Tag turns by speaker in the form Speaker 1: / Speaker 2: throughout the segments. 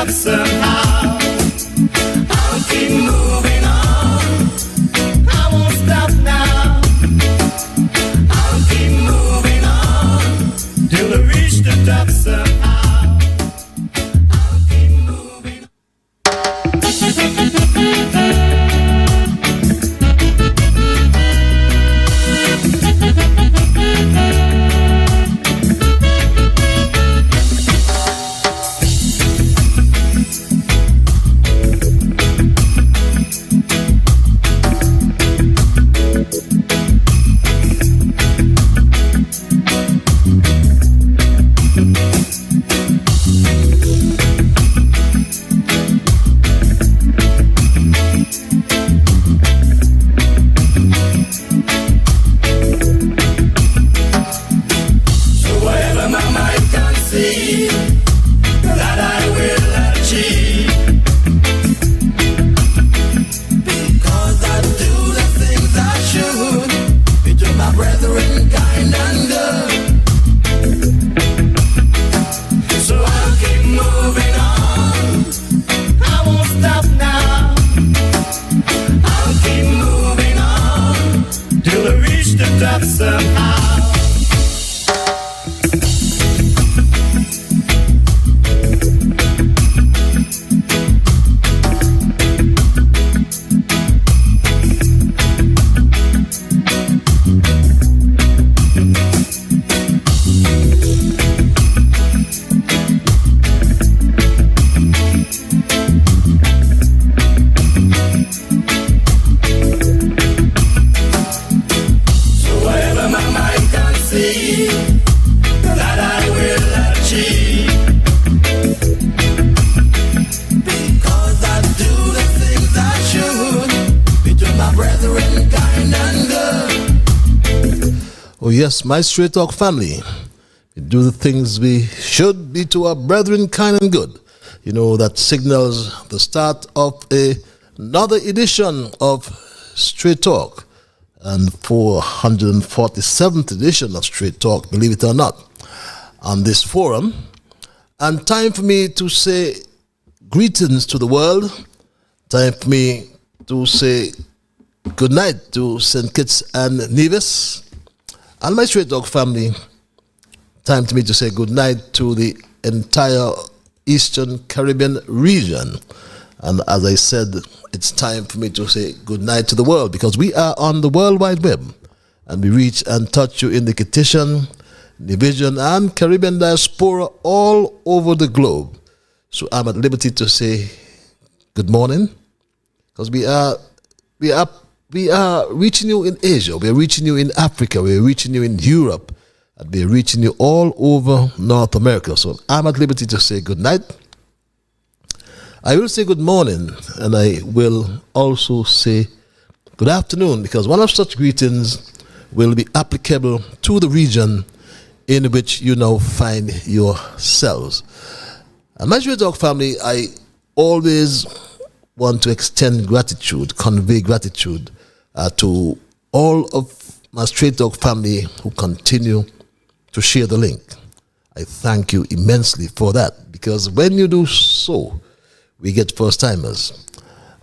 Speaker 1: up somehow. I'll keep moving on. I won't stop now. I'll keep moving on till I reach the top somehow. I'll keep moving on.
Speaker 2: Yes, my Straight Talk family, we do the things we should be to our brethren, kind and good. You know, that signals the start of another edition of Straight Talk, and 447th edition of Straight Talk, believe it or not, on this forum. And time for me to say greetings to the world. Time for me to say good night to St. Kitts and Nevis. And my Straight Talk family, time to me to say good night to the entire Eastern Caribbean region. And as I said, it's time for me to say good night to the world, because we are on the World Wide Web and we reach and touch you in the Kittitian, Nevisian, and Caribbean diaspora all over the globe. So I'm at liberty to say good morning, because we are reaching you in Asia, we are reaching you in Africa, we are reaching you in Europe, and we are reaching you all over North America. So I'm at liberty to say good night. I will say good morning, and I will also say good afternoon, because one of such greetings will be applicable to the region in which you now find yourselves. And my Straight Talk family, I always want to extend gratitude, convey gratitude to all of my Straight Talk family who continue to share the link. I thank you immensely for that, because when you do so, we get first-timers.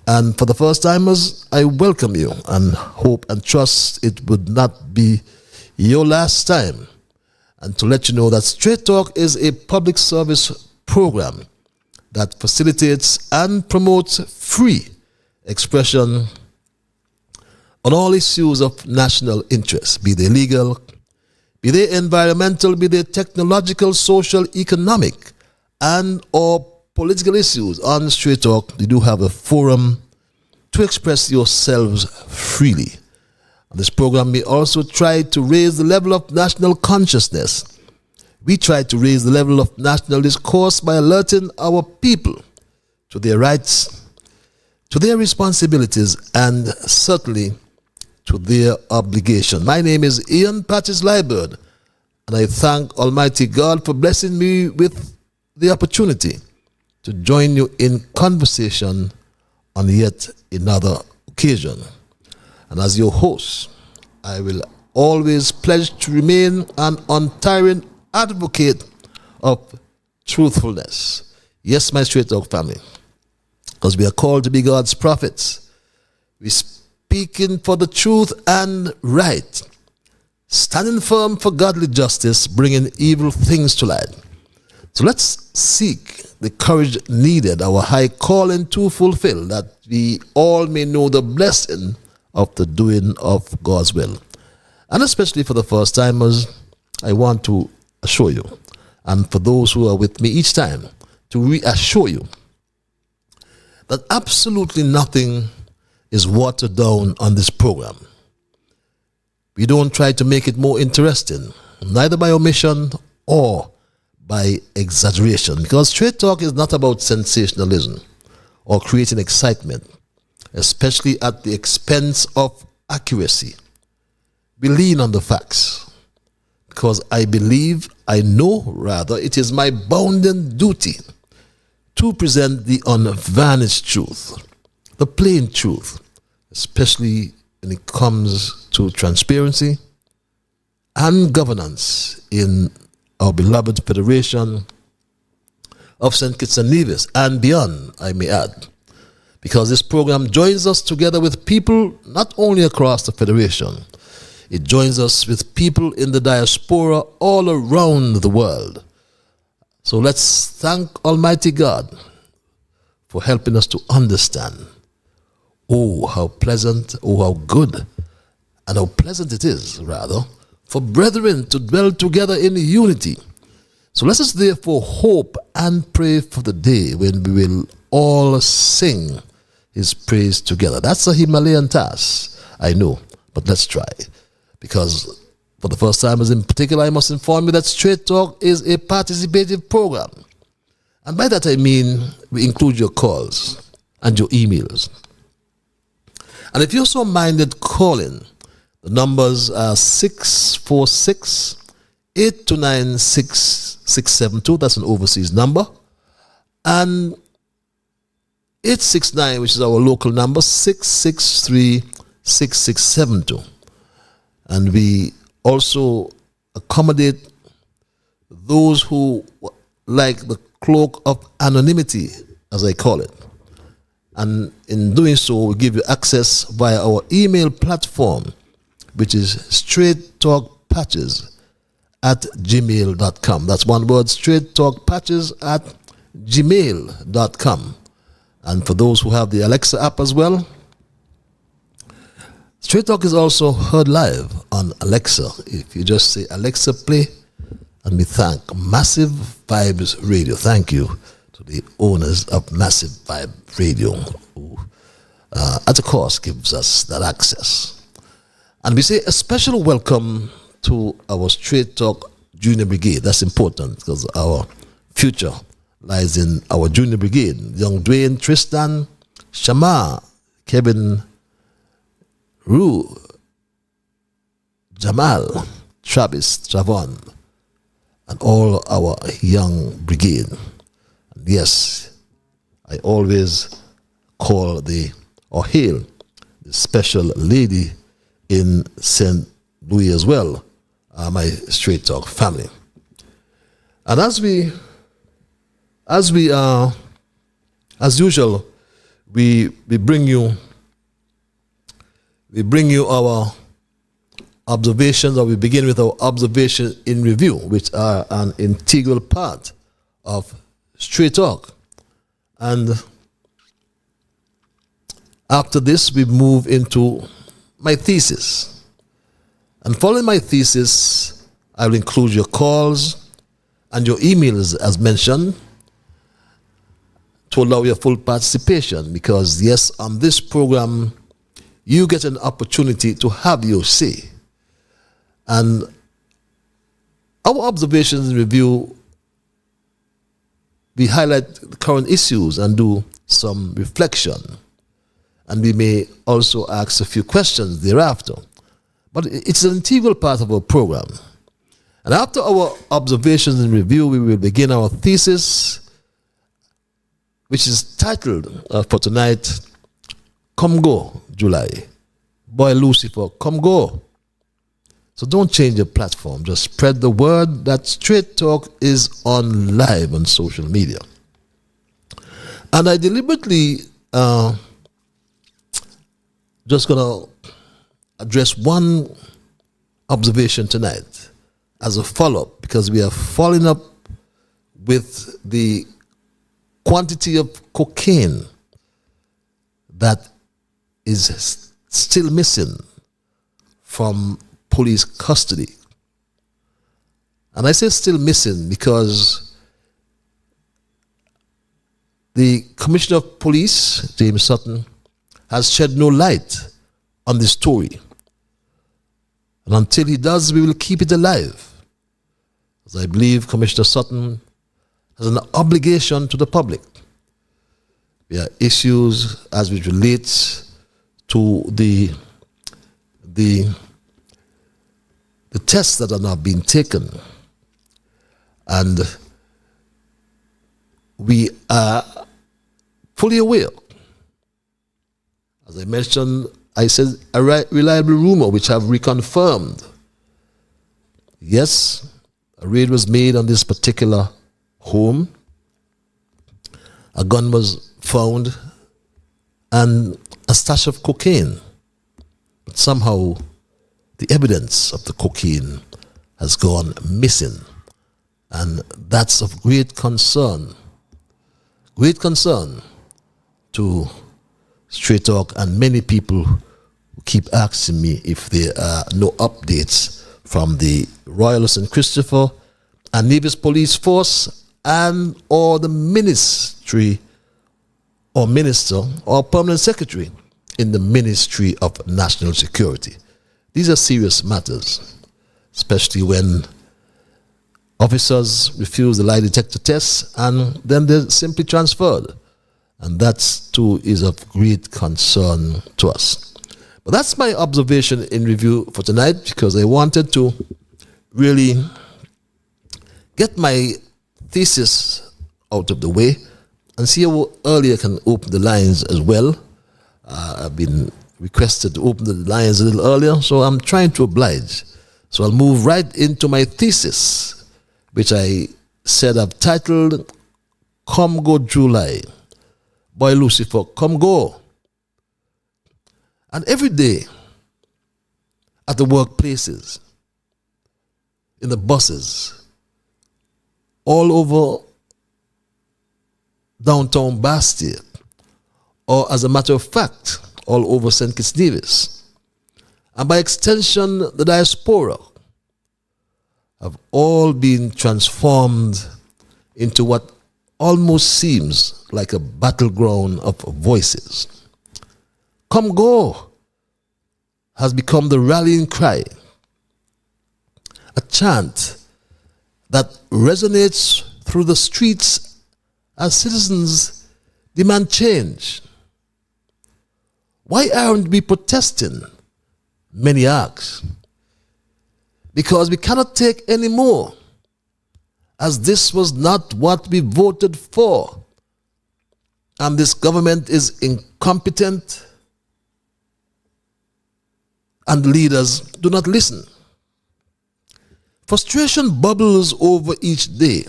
Speaker 2: And for the first-timers, I welcome you and hope and trust it would not be your last time. And to let you know that Straight Talk is a public service program that facilitates and promotes free expression on all issues of national interest, be they legal, be they environmental, be they technological, social, economic, and or political issues. On Straight Talk, you do have a forum to express yourselves freely. And this program may also try to raise the level of national consciousness. We try to raise the level of national discourse by alerting our people to their rights, to their responsibilities, and certainly to their obligation. My name is Ian Patches Liburd, and I thank Almighty God for blessing me with the opportunity to join you in conversation on yet another occasion. And as your host, I will always pledge to remain an untiring advocate of truthfulness. Yes, my Straight Talk family, because we are called to be God's prophets. We're speaking for the truth and right, standing firm for godly justice, bringing evil things to light. So let's seek the courage needed, our high calling to fulfill, that we all may know the blessing of the doing of God's will. And especially for the first timers, I want to assure you, and for those who are with me each time, to reassure you that absolutely nothing is watered down on this program. We don't try to make it more interesting, neither by omission or by exaggeration, because Straight Talk is not about sensationalism or creating excitement, especially at the expense of accuracy. We lean on the facts, because I know it is my bounden duty to present the unvarnished truth, the plain truth, especially when it comes to transparency and governance in our beloved Federation of St. Kitts and Nevis and beyond, I may add, because this program joins us together with people not only across the Federation, it joins us with people in the diaspora all around the world. So let's thank Almighty God for helping us to understand. Oh, how pleasant, oh, how good, and how pleasant it is, rather, for brethren to dwell together in unity. So let us therefore hope and pray for the day when we will all sing His praise together. That's a Himalayan task, I know, but let's try. Because for the first timers in particular, I must inform you that Straight Talk is a participative program. And by that I mean we include your calls and your emails. And if you're so minded calling, the numbers are 646-829-6672. That's an overseas number. And 869, which is our local number, 663-6672. And we also accommodate those who like the cloak of anonymity, as I call it. And in doing so, we give you access via our email platform, which is straighttalkpatches@gmail.com. That's one word, straighttalkpatches@gmail.com. And for those who have the Alexa app as well, Straight Talk is also heard live on Alexa. If you just say, Alexa, play, and we thank Massive Vibes Radio. Thank you to the owners of Massive Vibe Radio, who, at a cost, gives us that access. And we say a special welcome to our Straight Talk Junior Brigade. That's important because our future lies in our Junior Brigade. Young Dwayne, Tristan, Shama, Kevin, Rue, Jamal, Travis, Travon, and all our young brigade. And yes, I always call hail the special lady in St. Louis as well, my Straight Talk family. And as usual, we bring you our observations, or we begin with our observation in review, which are an integral part of Straight Talk. And after this, we move into my thesis. And following my thesis, I will include your calls and your emails, as mentioned, to allow your full participation. Because, yes, on this program, you get an opportunity to have your say. And our observations and review, we highlight the current issues and do some reflection. And we may also ask a few questions thereafter. But it's an integral part of our program. And after our observations and review, we will begin our thesis, which is titled for tonight, Come Go, July. Boy Lucifer, come go. So don't change your platform. Just spread the word that Straight Talk is on live on social media. And I deliberately just going to address one observation tonight as a follow-up, because we are following up with the quantity of cocaine that is still missing from police custody. And I say still missing because the Commissioner of Police, James Sutton, has shed no light on this story. And until he does, we will keep it alive, as I believe Commissioner Sutton has an obligation to the public. There are issues as it relates to the tests that are now being taken. And we are fully aware. As I mentioned, I said a reliable rumor which have reconfirmed. Yes, a raid was made on this particular home. A gun was found and a stash of cocaine. But somehow the evidence of the cocaine has gone missing. And that's of great concern to Straight Talk and many people who keep asking me if there are no updates from the Royal St. Christopher and Nevis Police Force and or the ministry or minister or permanent secretary in the Ministry of National Security. These are serious matters, especially when officers refuse the lie detector test and then they're simply transferred. And that too is of great concern to us. But that's my observation in review for tonight, because I wanted to really get my thesis out of the way and see how early I can open the lines as well. I've been requested to open the lines a little earlier, so I'm trying to oblige. So I'll move right into my thesis, which I said I've titled, Come Go July. Boy Lucifer, come go. And every day, at the workplaces, in the buses, all over downtown Bastille, or as a matter of fact, all over St. Kitts Nevis, and by extension, the diaspora, have all been transformed into what almost seems like a battleground of voices. Come go has become the rallying cry, a chant that resonates through the streets as citizens demand change. Why aren't we protesting? Many ask. Because we cannot take any more, as this was not what we voted for, and this government is incompetent, and leaders do not listen. Frustration bubbles over each day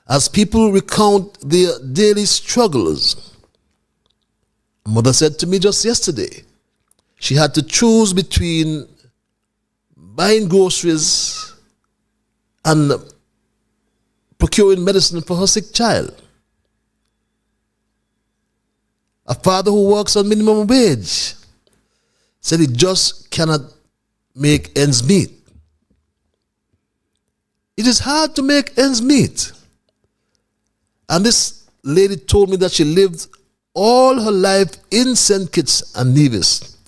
Speaker 2: as people recount their daily struggles. A mother said to me just yesterday, she had to choose between buying groceries and procuring medicine for her sick child. A father who works on minimum wage said he just cannot make ends meet. It is hard to make ends meet. And this lady told me that she lived all her life in St. Kitts and Nevis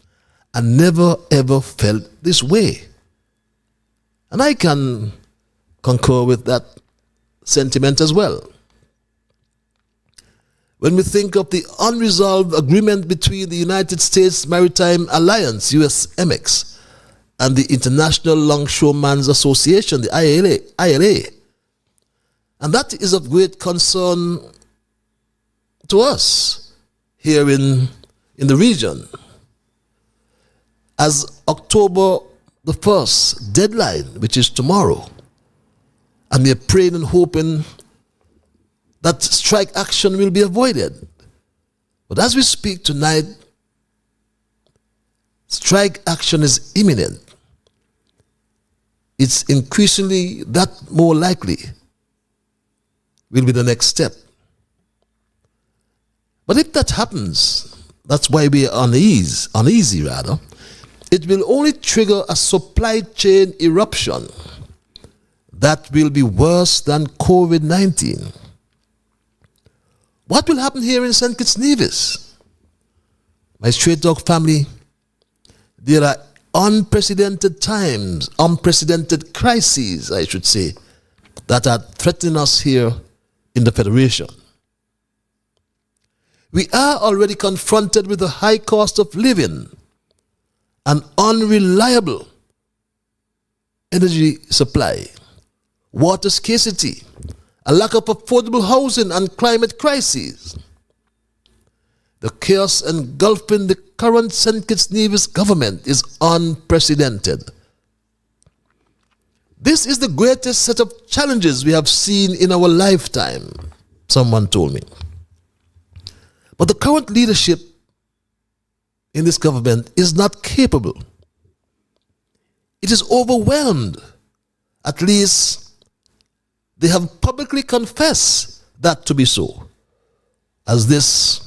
Speaker 2: and never ever felt this way. And I can concur with that sentiment as well. When we think of the unresolved agreement between the United States Maritime Alliance, USMX, and the International Longshoremen's Association, the ILA, and that is of great concern to us here in the region. As October the 1st deadline, which is tomorrow, and we are praying and hoping that strike action will be avoided. But as we speak tonight, strike action is imminent. It's increasingly that more likely will be the next step. But if that happens, that's why we are uneasy rather. It will only trigger a supply chain eruption that will be worse than COVID-19. What will happen here in St. Kitts Nevis? My straight dog family, there are unprecedented times, unprecedented crises, I should say, that are threatening us here in the Federation. We are already confronted with a high cost of living, an unreliable energy supply, water scarcity, a lack of affordable housing, and climate crises. The chaos engulfing the current St. Kitts Nevis government is unprecedented. This is the greatest set of challenges we have seen in our lifetime, someone told me. But the current leadership in this government is not capable. It is overwhelmed. At least they have publicly confessed that to be so. As this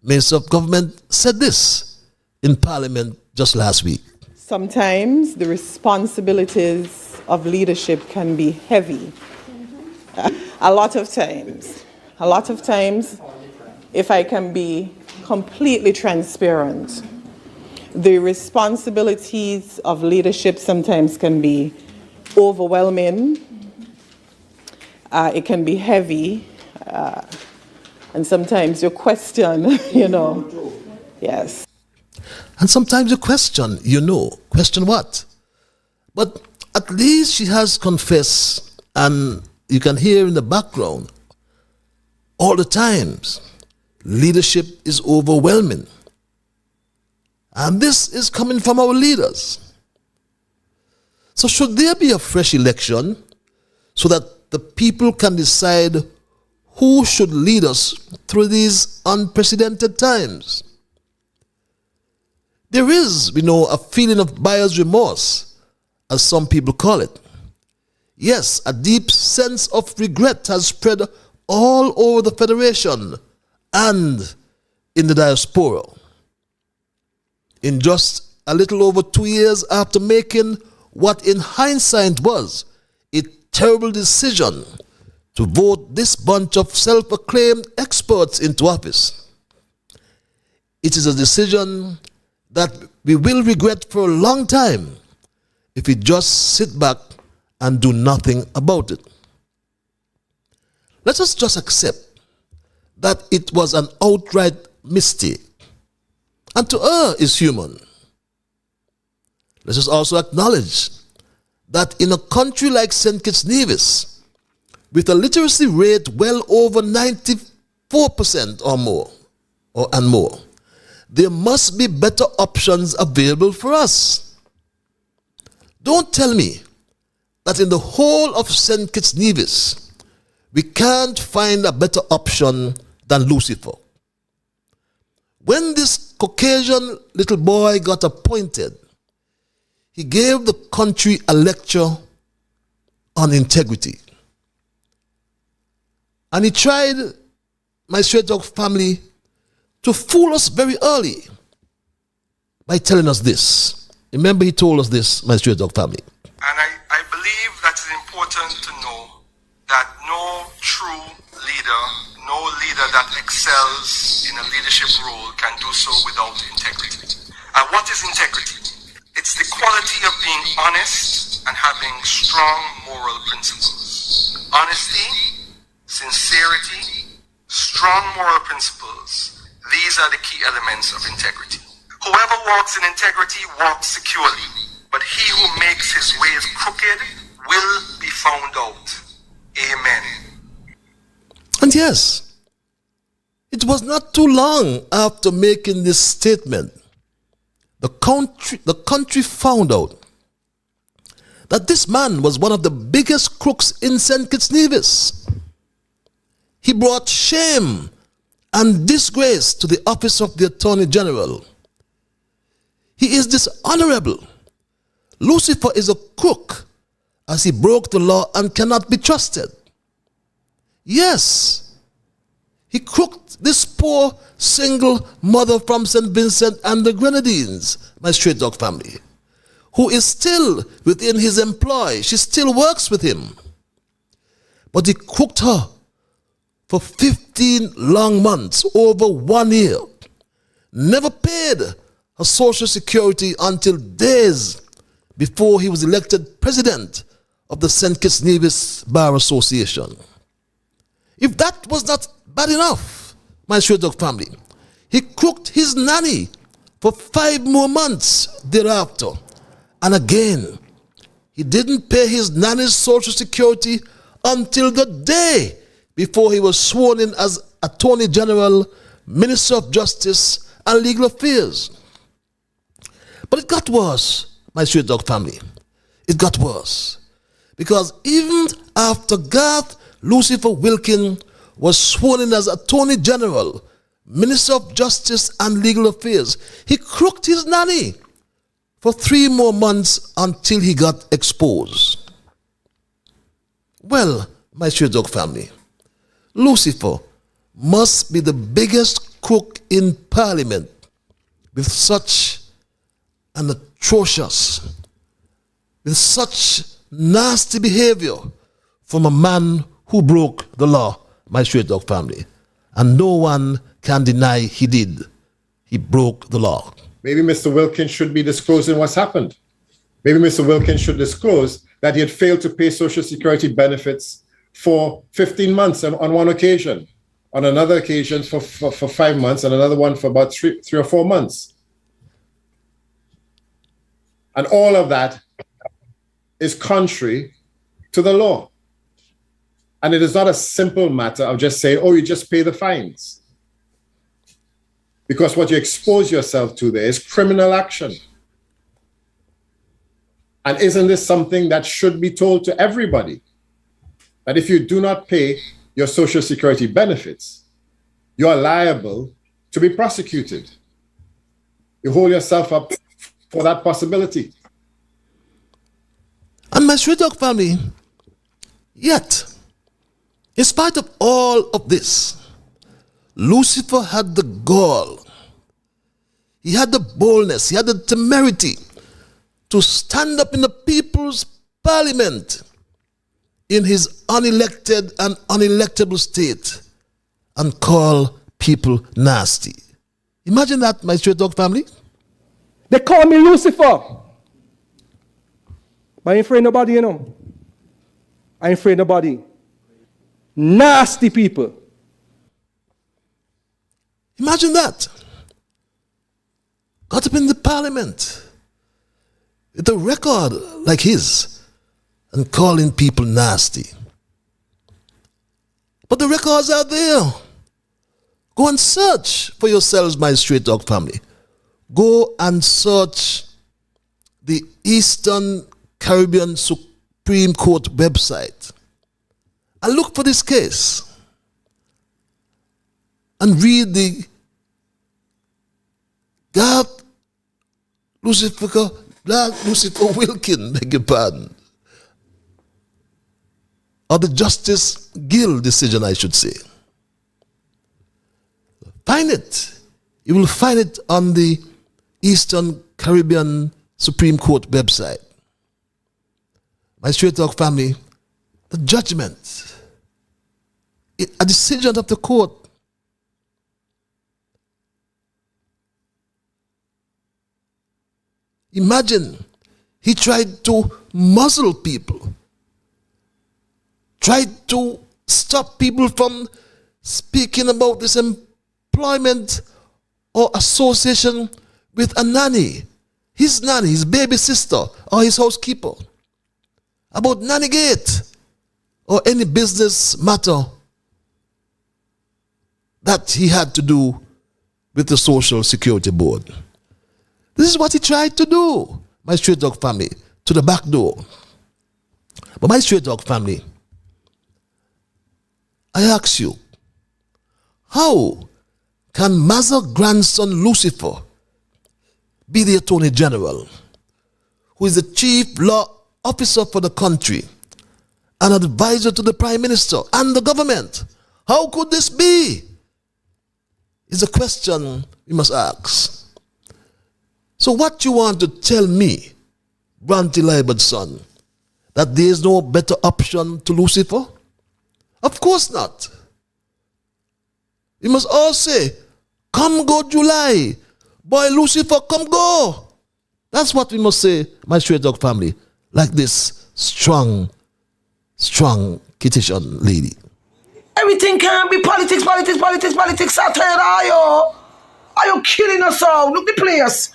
Speaker 2: Minister of Government said this in Parliament just last week.
Speaker 3: Sometimes the responsibilities of leadership can be heavy. A lot of times, if I can be completely transparent, the responsibilities of leadership sometimes can be overwhelming. It can be heavy. And sometimes you question, yes.
Speaker 2: And sometimes you question, question what? But at least she has confessed, and you can hear in the background all the times, leadership is overwhelming. And this is coming from our leaders. So should there be a fresh election so that the people can decide who should lead us through these unprecedented times? There is, a feeling of buyer's remorse, as some people call it. Yes, a deep sense of regret has spread all over the Federation and in the diaspora. In just a little over 2 years after making what in hindsight was a terrible decision to vote this bunch of self-acclaimed experts into office, it is a decision that we will regret for a long time if we just sit back and do nothing about it. Let us just accept that it was an outright mistake, and to err is human. Let us also acknowledge that in a country like St. Kitts Nevis, with a literacy rate well over 94% or more, and more, there must be better options available for us. Don't tell me that in the whole of St. Kitts Nevis, we can't find a better option than Lucifer. When this Caucasian little boy got appointed, he gave the country a lecture on integrity. And he tried, my straight dog family, to fool us very early by telling us this. Remember, he told us this, my straight dog family.
Speaker 4: And I believe that it's important to know that no true leader, no leader that excels in a leadership role can do so without integrity. And what is integrity? It's the quality of being honest and having strong moral principles. Honesty, sincerity, strong moral principles. These are the key elements of integrity. Whoever walks in integrity walks securely, but he who makes his ways crooked will be found out. Amen.
Speaker 2: And yes, it was not too long after making this statement, the country found out that this man was one of the biggest crooks in St. Kitts Nevis. He brought shame and disgrace to the office of the Attorney General. He is dishonorable. Lucifer is a crook, as he broke the law and cannot be trusted. Yes, he crooked this poor single mother from St. Vincent and the Grenadines, my straight dog family, who is still within his employ. She still works with him. But he crooked her for 15 long months, over 1 year. Never paid her Social Security until days before he was elected president of the St. Kitts Nevis Bar Association. If that was not bad enough, my straight dog family, he crooked his nanny for 5 more months thereafter. And again, he didn't pay his nanny's Social Security until the day before he was sworn in as Attorney General, Minister of Justice, and Legal Affairs. But it got worse, my straight dog family. It got worse. Because even after Garth Lucifer Wilkin was sworn in as Attorney General, Minister of Justice, and Legal Affairs, he crooked his nanny for 3 more months until he got exposed. Well, my straight dog family, Lucifer must be the biggest crook in Parliament with such an atrocious, with such nasty behavior from a man who broke the law, my straight dog family. And no one can deny he did. He broke the law.
Speaker 5: Maybe Mr. Wilkins should be disclosing what's happened. Maybe Mr. Wilkins should disclose that he had failed to pay Social Security benefits for 15 months on one occasion, on another occasion for 5 months, and another one for about three or 4 months. And all of that is contrary to the law. And it is not a simple matter of just saying, oh, you just pay the fines. Because what you expose yourself to there is criminal action. And isn't this something that should be told to everybody? That if you do not pay your Social Security benefits, you are liable to be prosecuted. You hold yourself up for that possibility.
Speaker 2: And my straight dog family, yet, in spite of all of this, Lucifer had the gall, he had the boldness, he had the temerity to stand up in the people's parliament in his unelected and unelectable state and call people nasty. Imagine that, my straight dog family.
Speaker 6: They call me Lucifer. But I ain't afraid of nobody, you know. I ain't afraid of nobody. Nasty people.
Speaker 2: Imagine that. Got up in the parliament with a record like his and calling people nasty. But the records are there. Go and search for yourselves, my straight dog family. Go and search the Eastern Caribbean Supreme Court website and look for this case and read the Lucifer Wilkin, beg your pardon, or the Justice Gill decision, I should say. Find it. You will find it on the Eastern Caribbean Supreme Court website. My straight dog family, the judgment, a decision of the court. Imagine, he tried to muzzle people, tried to stop people from speaking about this employment or association with a nanny, his baby sister, or his housekeeper, about Nannygate or any business matter that he had to do with the Social Security Board. This is what he tried to do, my straight dog family, to the back door. But my straight dog family, I ask you, How can Mazza's grandson Lucifer be the Attorney General, who is the chief law officer for the country, an advisor to the Prime Minister and the government? How could this be? Is a question we must ask. So what you want to tell me, Branty Liburd son, that there is no better option to Lucifer? Of course not. We must all say, come go July. Boy, Lucifer, come go. That's what we must say, my straight dog family. Like this strong Kittitian lady.
Speaker 7: Everything can be politics. I tell you, are you killing us all? Look the place.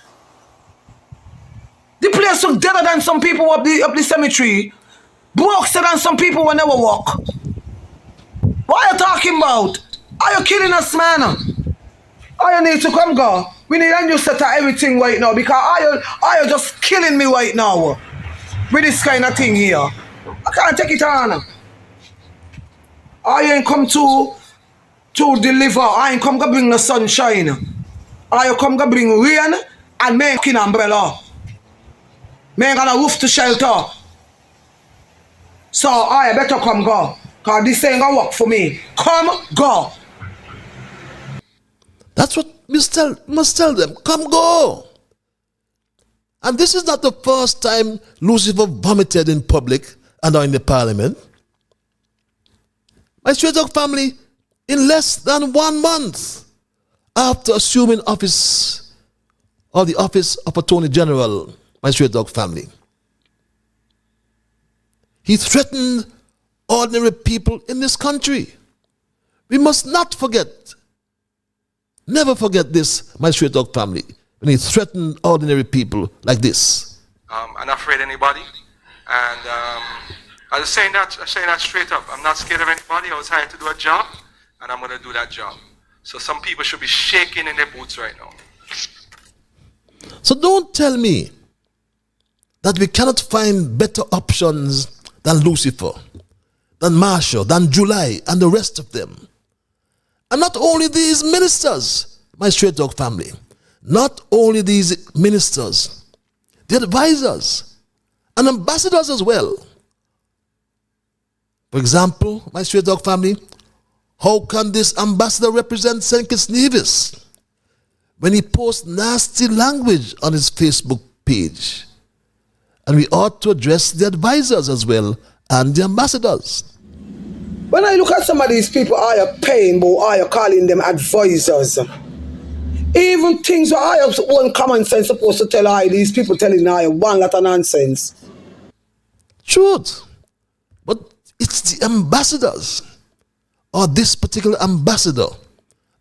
Speaker 7: The place look deader than some people up the cemetery. Broke than some people will never walk. What are you talking about? Are you killing us, man? Are you need to come go? We need a new set of everything right now because are you just killing me right now with this kind of thing here? I can't take it on. I ain't come to deliver. I ain't come to bring the sunshine. I come to bring rain and make an umbrella. Make a roof to shelter. So I better come go. Because this ain't gonna work for me. Come go.
Speaker 2: That's what we must tell them. Come go. And this is not the first time Lucifer vomited in public and or in the parliament. My straight dog family, in less than 1 month after assuming office or the office of Attorney General, my straight dog family, he threatened ordinary people in this country. We must not forget, never forget this, my straight dog family, when he threatened ordinary people like this.
Speaker 4: I'm not afraid of anybody. And I was saying that straight up. I'm not scared of anybody. I was hired to do a job, and I'm going to do that job. So some people should be shaking in their boots right now.
Speaker 2: So don't tell me that we cannot find better options than Lucifer, than Marshall, than July, and the rest of them. And not only these ministers, my straight dog family, not only these ministers, the advisors and ambassadors as well. For example, my straight dog family, how can this ambassador represent St. Kitts Nevis when he posts nasty language on his Facebook page? And we ought to address the advisors as well and the ambassadors.
Speaker 7: When I look at some of these people, are you paying, but are you calling them advisors? Even things where I have one common sense supposed to tell I these people telling I one lot of nonsense.
Speaker 2: Truth. But it's the ambassadors, or this particular ambassador,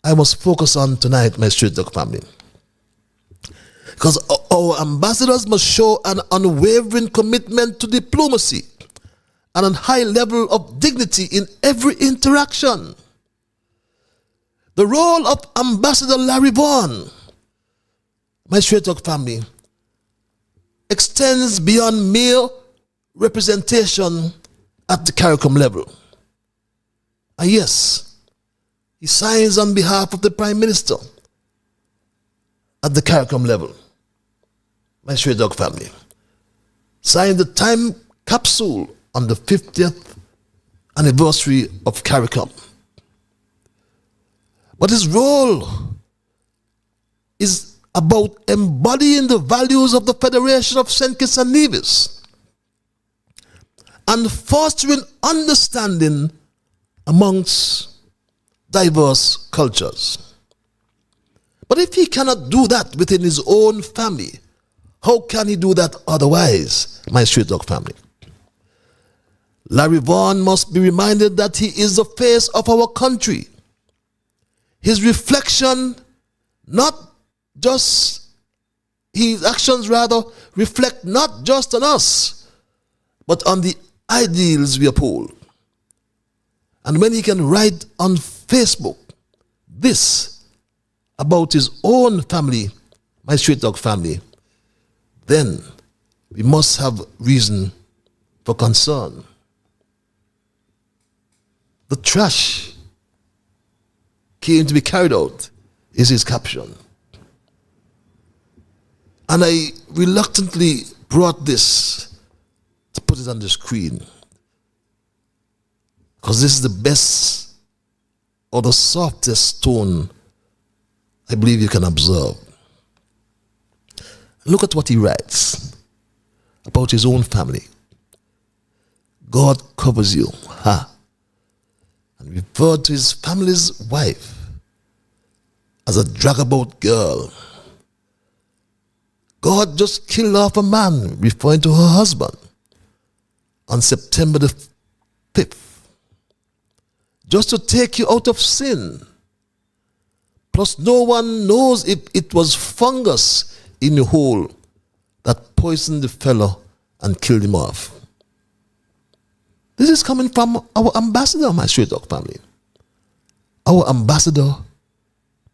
Speaker 2: I must focus on tonight, my straight dog family. Because our ambassadors must show an unwavering commitment to diplomacy and a high level of dignity in every interaction. The role of Ambassador Larry Vaughan, my straight dog family, extends beyond mere representation at the CARICOM level. And yes, he signs on behalf of the Prime Minister at the CARICOM level. My straight dog family signed the time capsule on the 50th anniversary of CARICOM. But his role is about embodying the values of the Federation of St. Kitts and Nevis and fostering understanding amongst diverse cultures. But if he cannot do that within his own family, how can he do that otherwise, my straight dog family? Larry Vaughan must be reminded that he is the face of our country. His reflection, his actions rather, reflect not just on us, but on the ideals we uphold. And when he can write on Facebook this about his own family, my straight dog family, then we must have reason for concern. The trash came to be carried out, is his caption. And I reluctantly brought this to put it on the screen, because this is the best or the softest tone I believe you can observe. Look at what he writes about his own family. God covers you. And referred to his family's wife as a dragabout girl. God just killed off a man, referring to her husband, on September the 5th. Just to take you out of sin. Plus, no one knows if it was fungus in the hole that poisoned the fellow and killed him off. This is coming from our ambassador, my straight dog family. Our ambassador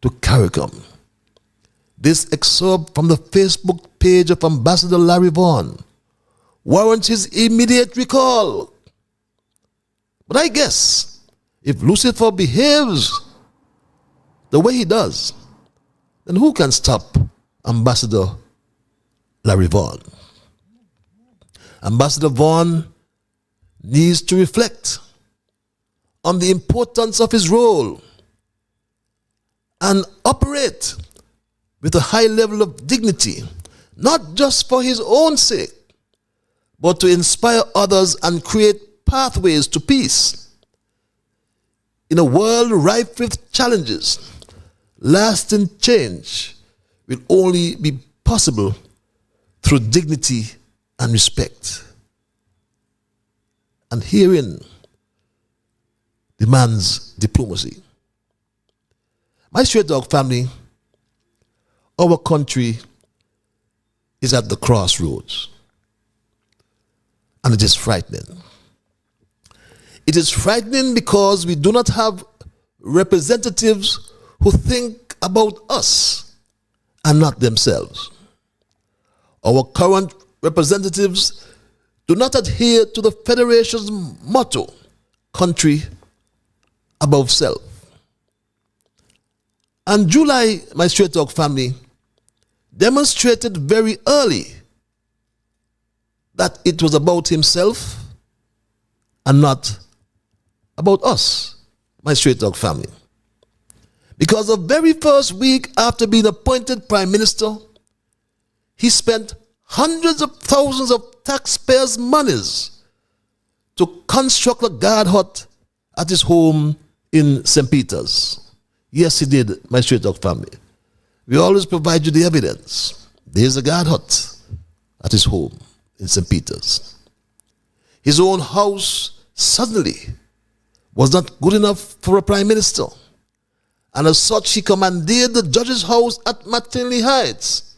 Speaker 2: to CARICOM. This excerpt from the Facebook page of Ambassador Larry Vaughan warrants his immediate recall. But I guess if Lucifer behaves the way he does, then who can stop Ambassador Larry Vaughan? Ambassador Vaughan needs to reflect on the importance of his role and operate with a high level of dignity, not just for his own sake, but to inspire others and create pathways to peace. In a world rife with challenges, lasting change will only be possible through dignity and respect. And herein demands diplomacy. My straight dog family, our country is at the crossroads. And it is frightening. It is frightening because we do not have representatives who think about us and not themselves. Our current representatives do not adhere to the Federation's motto, country above self. And July, my straight dog family, demonstrated very early that it was about himself and not about us, my straight dog family. Because the very first week after being appointed Prime Minister, he spent hundreds of thousands of taxpayers' monies to construct a guard hut at his home in St. Peter's. Yes, he did, my straight dog family. We always provide you the evidence. There's a guard hut at his home in St. Peter's. His own house suddenly was not good enough for a prime minister. And as such, he commandeered the judge's house at McKinley Heights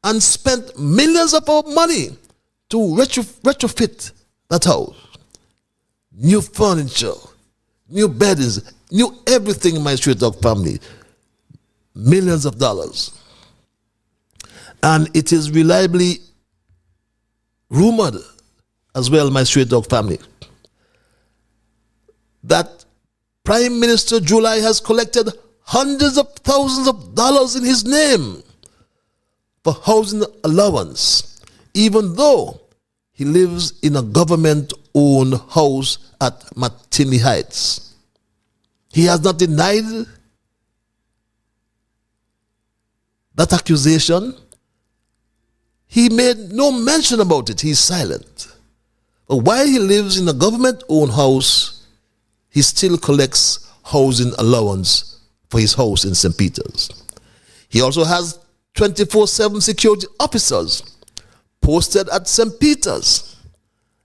Speaker 2: and spent millions of our money to retrofit that house. New furniture, new beddings, new everything in my straight dog family. Millions of dollars. And it is reliably rumored as well, my straight dog family, that Prime Minister July has collected hundreds of thousands of dollars in his name for housing allowance, even though he lives in a government-owned house at McKinley Heights. He has not denied that accusation. He made no mention about it. He's silent. But while he lives in a government-owned house, he still collects housing allowance for his house in St. Peter's. He also has 24/7 security officers posted at St. Peter's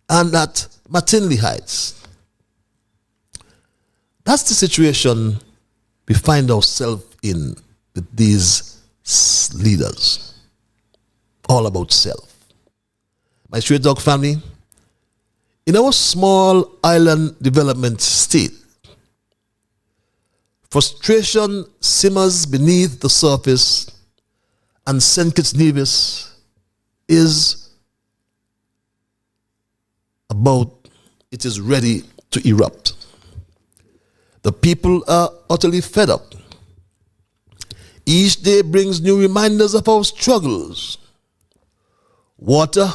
Speaker 2: and at McKinley Heights. That's the situation we find ourselves in with these leaders. All about self. My straight dog family, in our small island development state, frustration simmers beneath the surface, and St. Kitts Nevis is ready to erupt. The people are utterly fed up. Each day brings new reminders of our struggles. Water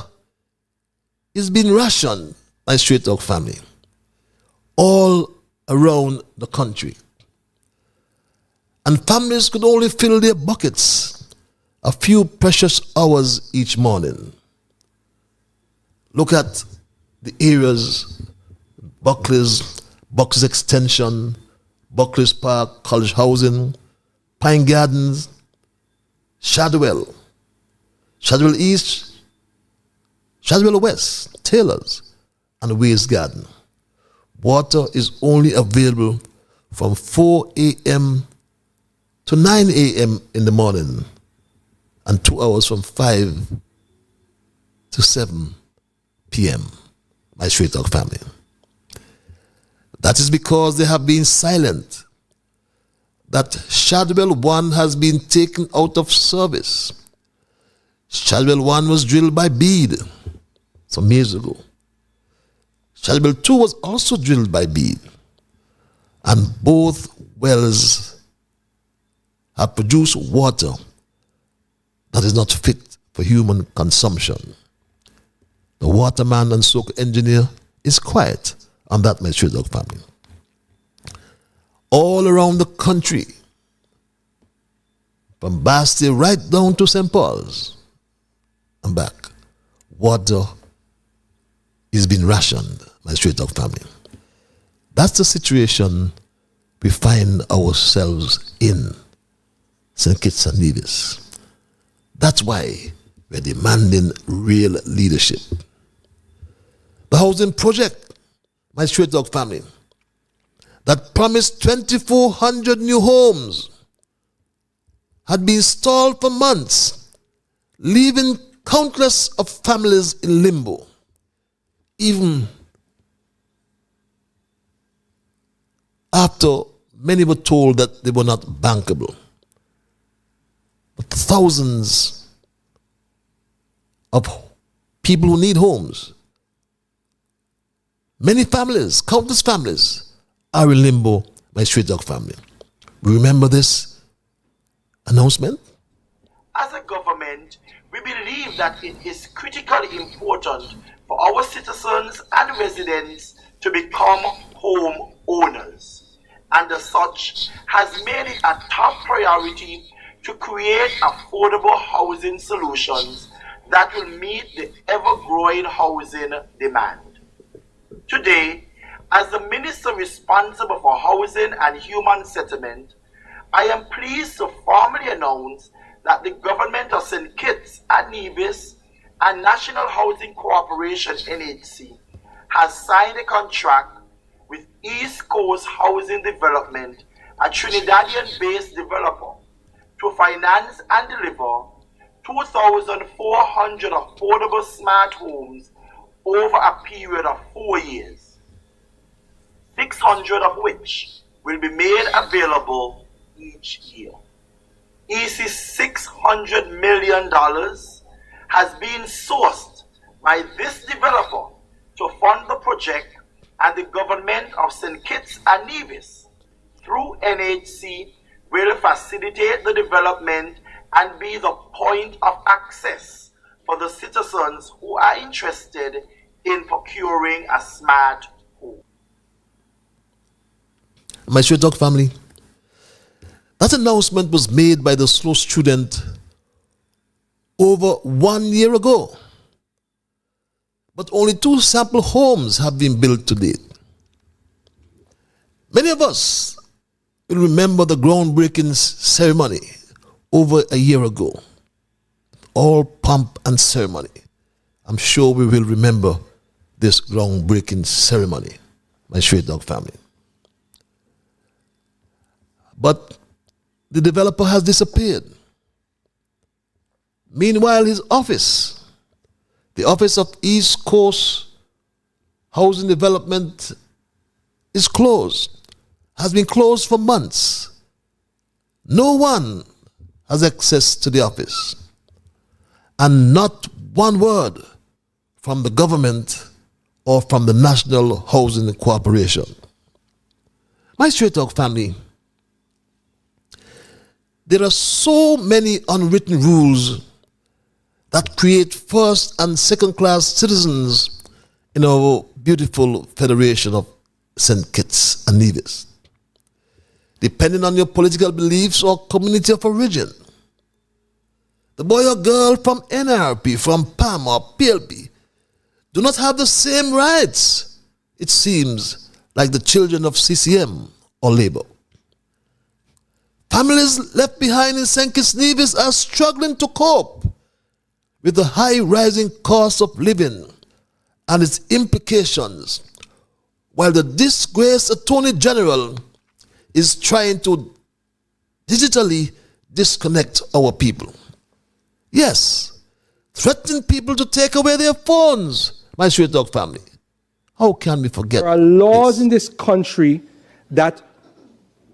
Speaker 2: is being rationed by Straight Talk family all around the country. And families could only fill their buckets a few precious hours each morning. Look at the areas, Buckley's Extension, Buckley's Park, College Housing, Pine Gardens, Shadwell East, Shadwell West, Taylor's, and Ways Garden. Water is only available from 4 a.m. to 9 a.m. in the morning and 2 hours from 5 to 7 p.m. My Straight Talk family. That is because they have been silent. That Shadwell 1 has been taken out of service. Shadwell 1 was drilled by Bead some years ago. Shadwell 2 was also drilled by Bead. And both wells have produced water that is not fit for human consumption. The waterman and soak engineer is quiet on that, my Straight Talk family. All around the country, from Bastille right down to St. Paul's and back, water is being rationed, my Straight Talk family. That's the situation we find ourselves in, St. Kitts and Nevis. That's why we're demanding real leadership. The housing project, my Straight Talk family, that promised 2,400 new homes had been stalled for months, leaving countless of families in limbo. Even after many were told that they were not bankable. But thousands of people who need homes, many families, countless families, are in limbo, my Straight Talk family. We remember this announcement?
Speaker 8: As a government, we believe that it is critically important for our citizens and residents to become home owners, and as such has made it a top priority to create affordable housing solutions that will meet the ever-growing housing demand. Today, as the Minister responsible for housing and human settlement, I am pleased to formally announce that the government of St. Kitts and Nevis and National Housing Corporation NHC has signed a contract with East Coast Housing Development, a Trinidadian-based developer, to finance and deliver 2,400 affordable smart homes over a period of 4 years, 600 of which will be made available each year. EC's $600 million has been sourced by this developer to fund the project, and the government of St. Kitts and Nevis, through NHC, will facilitate the development and be the point of access for the citizens who are interested in procuring a smart home.
Speaker 2: My Straight Talk family, that announcement was made by the slow student over 1 year ago. But only 2 sample homes have been built to date. Many of us will remember the groundbreaking ceremony over a year ago. All pomp and ceremony. I'm sure we will remember this groundbreaking ceremony, my Straight Talk family. But the developer has disappeared. Meanwhile, his office, the office of East Coast Housing Development, is closed, has been closed for months. No one has access to the office. And not one word from the government or from the National Housing Corporation. My Straight Talk family, there are so many unwritten rules that create first and second class citizens in our beautiful Federation of St. Kitts and Nevis. Depending on your political beliefs or community of origin, the boy or girl from NRP, from PAM or PLP do not have the same rights, it seems, like the children of CCM or Labour. Families left behind in St. Kitts Nevis are struggling to cope with the high rising cost of living and its implications, while the disgraced Attorney General is trying to digitally disconnect our people. Yes, threatening people to take away their phones, my Straight Talk family. How can we forget?
Speaker 6: There are laws in this country that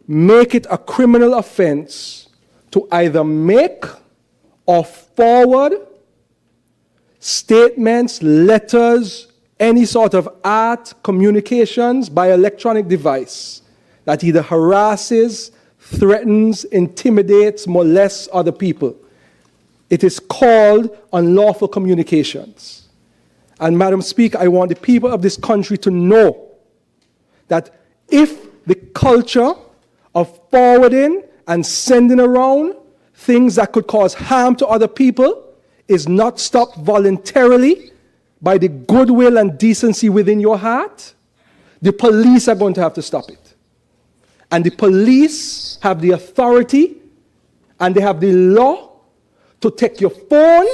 Speaker 6: make it a criminal offense to either make or forward statements, letters, any sort of art, communications by electronic device that either harasses, threatens, intimidates, molests other people. It is called unlawful communications. And Madam Speaker, I want the people of this country to know that if the culture of forwarding and sending around things that could cause harm to other people is not stopped voluntarily by the goodwill and decency within your heart, the police are going to have to stop it. And the police have the authority and they have the law to take your phone,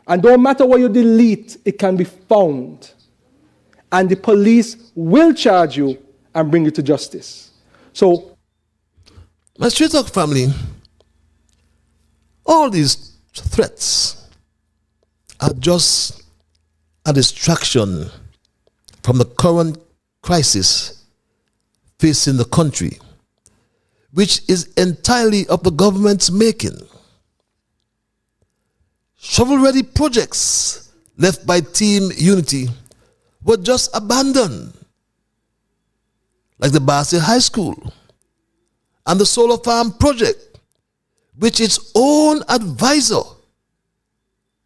Speaker 6: and no matter what you delete, it can be found. And the police will charge you and bring you to justice. So,
Speaker 2: my Straight Talk family, all these threats are just a distraction from the current crisis facing the country, which is entirely of the government's making. Shovel-ready projects left by Team Unity were just abandoned, like the Basel High School and the solar farm project, which its own advisor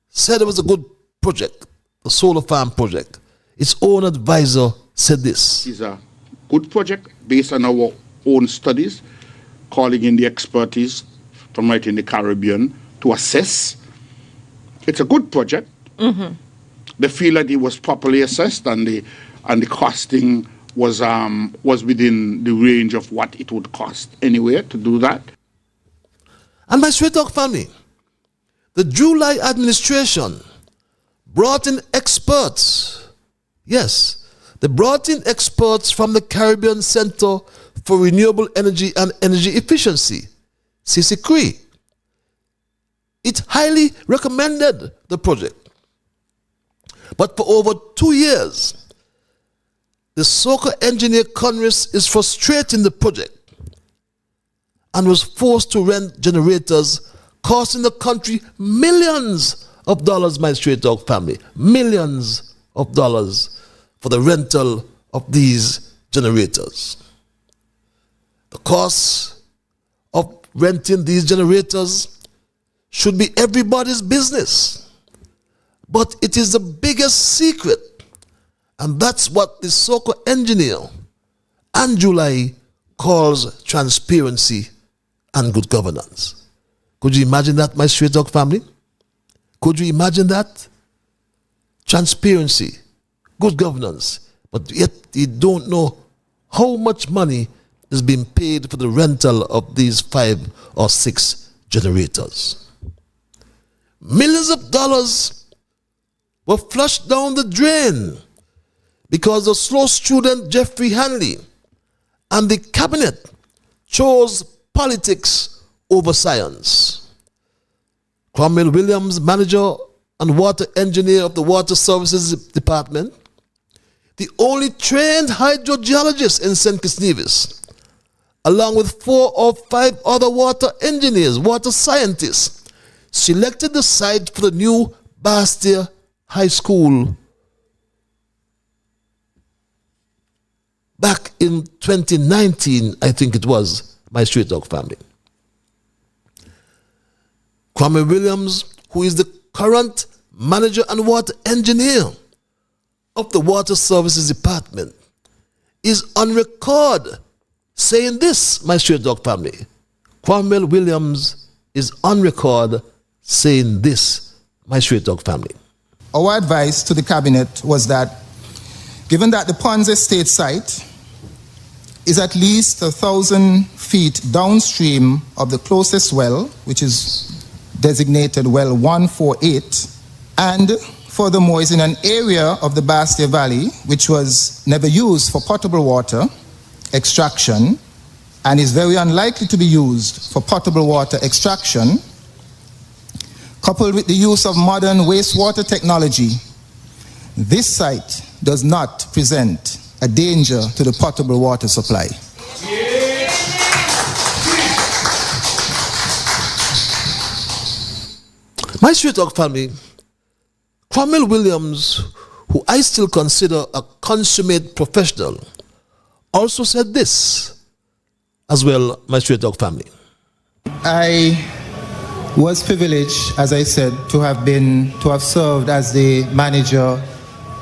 Speaker 2: said it was a good project, the solar farm project. Its own advisor said this.
Speaker 9: It's a good project based on our own studies, calling in the expertise from right in the Caribbean to assess. It's a good project. Mm-hmm. They feel that it was properly assessed and the costing was within the range of what it would cost anyway to do that.
Speaker 2: And my Straight Talk family, the July administration brought in experts. Yes, they brought in experts from the Caribbean Center for Renewable Energy and Energy Efficiency, CCCRE. It highly recommended the project. But for over 2 years, the soccer engineer Congress is frustrating the project and was forced to rent generators, costing the country millions of dollars, my Straight Talk family, millions of dollars for the rental of these generators. The cost of renting these generators should be everybody's business, but it is the biggest secret, and that's what the soccer engineer and July calls transparency and good governance. Could you imagine that, my Straight Talk family? Could you imagine that? Transparency, good governance, but yet you don't know how much money is being paid for the rental of these 5 or 6 generators. Millions of dollars were flushed down the drain because the slow student Jeffrey Hanley and the cabinet chose politics over science. Cromwell Williams, manager and water engineer of the Water Services Department, the only trained hydrogeologist in St. Kitts Nevis, along with 4 or 5 other water engineers, water scientists, selected the site for the new Bastia High School back in 2019, I think it was, my Straight Dog family. Kwame Williams, who is the current manager and water engineer of the Water Services Department, is on record saying this, my Straight Dog family. Kwame Williams is on record saying this, my Straight Dog family.
Speaker 10: Our advice to the cabinet was that, given that the Ponds Estate site is at least 1,000 feet downstream of the closest well, which is designated well 148, and furthermore is in an area of the Bastia Valley which was never used for potable water extraction and is very unlikely to be used for potable water extraction, coupled with the use of modern wastewater technology, this site does not present a danger to the potable water supply.
Speaker 2: My Straight Dog family, Kwame Williams, who I still consider a consummate professional, also said this as well, my Straight Dog family.
Speaker 10: I was privileged, as I said, to have served as the manager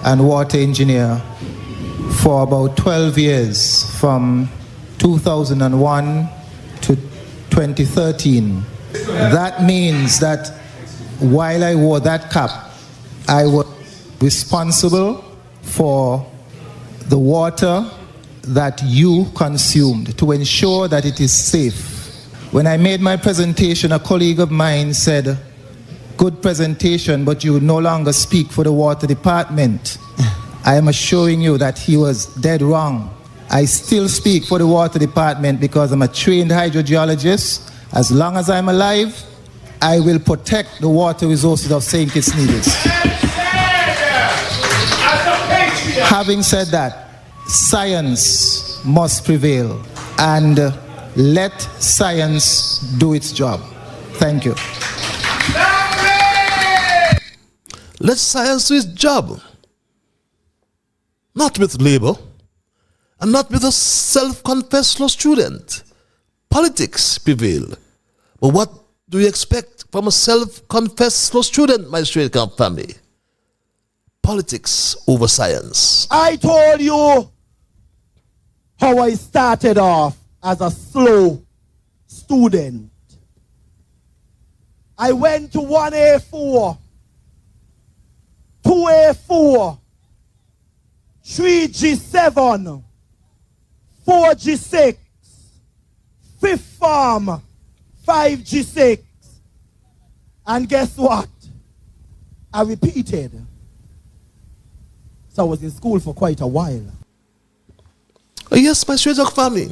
Speaker 10: and water engineer for about 12 years, from 2001 to 2013. That means that while I wore that cap, I was responsible for the water that you consumed to ensure that it is safe. When I made my presentation, a colleague of mine said, "Good presentation, but you no longer speak for the water department." I am assuring you that he was dead wrong. I still speak for the water department because I'm a trained hydrogeologist. As long as I'm alive, I will protect the water resources of St. Kitts Nevis. Having said that, science must prevail, and let science do its job. Thank you.
Speaker 2: Let science do its job. Not with labor, and not with a self-confessed law student. Politics prevail. But what do you expect from a self-confessed law student, my Straight Dog family? Politics over science.
Speaker 11: I told you how I started off as a slow student. I went to 1A4, 2A4, 3G7, 4G6, 5th form, 5G6. And guess what? I repeated. So I was in school for quite a while.
Speaker 2: Yes, my Straight Dog family.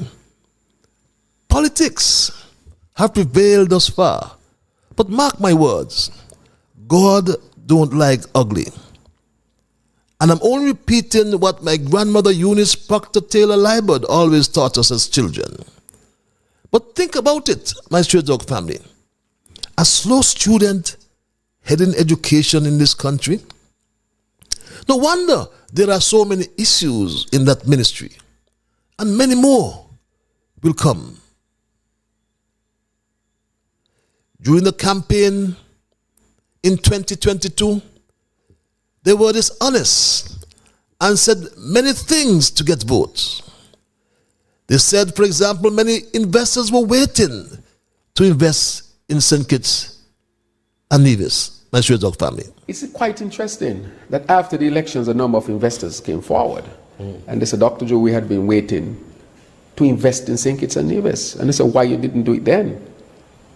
Speaker 2: Politics have prevailed thus far. But mark my words, God don't like ugly. And I'm only repeating what my grandmother Eunice Proctor Taylor Liburd always taught us as children. But think about it, my Straight Dog family. A slow student heading education in this country. No wonder there are so many issues in that ministry. And many more will come. During the campaign in 2022, they were dishonest and said many things to get votes. They said, for example, many investors were waiting to invest in St. Kitts and Nevis, my Straight Dog family.
Speaker 12: It's quite interesting that after the elections, a number of investors came forward. And they said, Dr. Joe, we had been waiting to invest in St. Kitts and Nevis. And they said, why you didn't do it then?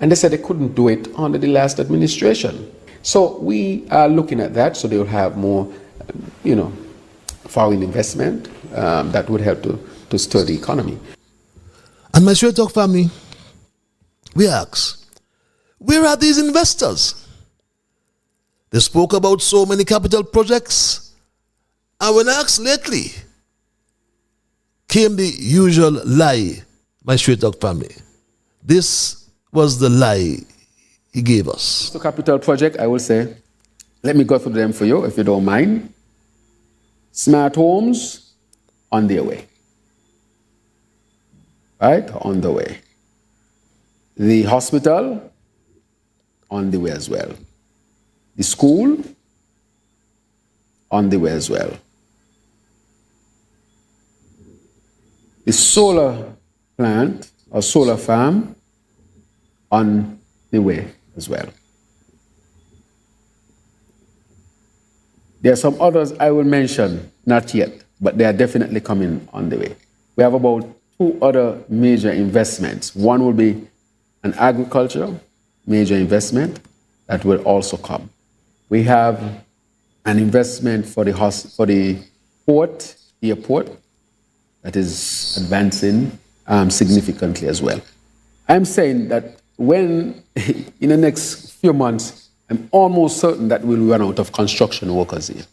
Speaker 12: And they said they couldn't do it under the last administration. So we are looking at that, so they will have more, foreign investment that would help to stir the economy.
Speaker 2: And my Straight Dog family, we ask, where are these investors? They spoke about so many capital projects, and when asked lately, came the usual lie, my Straight Dog family. This was the lie he gave us.
Speaker 12: The capital project, I will say, let me go through them for you, if you don't mind. Smart homes, on their way. right, on the way. The hospital, on the way as well. The school, on the way as well. The solar plant or solar farm, on the way as well. There are some others I will mention, not yet, but they are definitely coming on the way. We have about 2 other major investments. One will be an agriculture major investment that will also come. We have an investment for the airport, that is advancing significantly as well. I'm saying that when, in the next few months, I'm almost certain that we'll run out of construction workers here.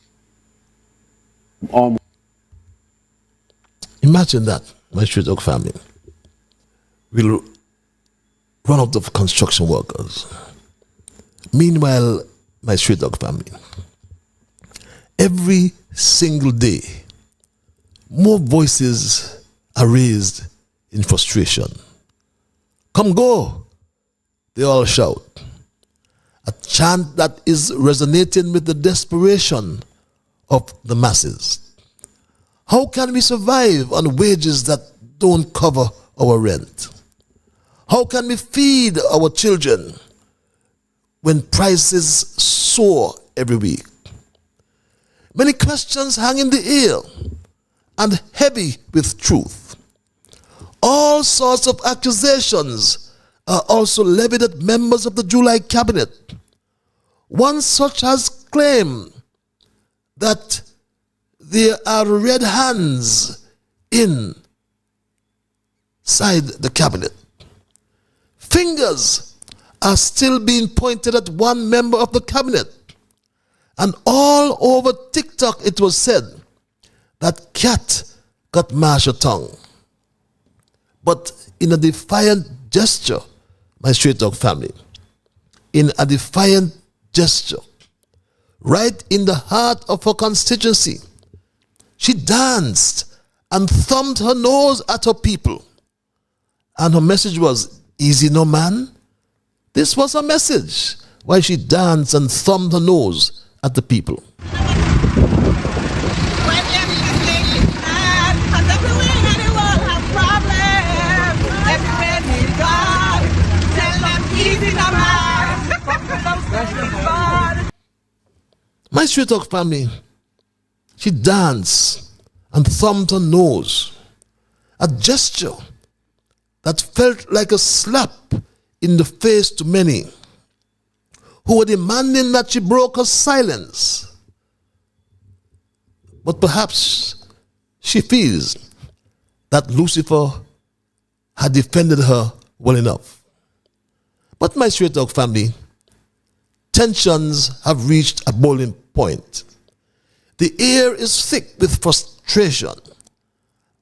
Speaker 2: Imagine that, my Street Dog family. We'll run out of construction workers. Meanwhile, my Street Dog family, every single day, more voices are raised in frustration. Come go, they all shout. A chant that is resonating with the desperation of the masses. How can we survive on wages that don't cover our rent? How can we feed our children when prices soar every week? Many questions hang in the air and heavy with truth. All sorts of accusations are also levied at members of the July cabinet. One such has claimed that there are red hands inside the cabinet. Fingers are still being pointed at one member of the cabinet. And all over TikTok it was said that cat got mash a tongue. But in a defiant gesture, my Straight Dog family, in a defiant gesture, right in the heart of her constituency, she danced and thumbed her nose at her people. And her message was, easy no man. This was her message, why she danced and thumbed her nose at the people. My Straight Dog family, she danced and thumbed her nose, a gesture that felt like a slap in the face to many who were demanding that she broke her silence. But perhaps she feels that Lucifer had defended her well enough. But my Straight Dog family, tensions have reached a boiling point. The air is thick with frustration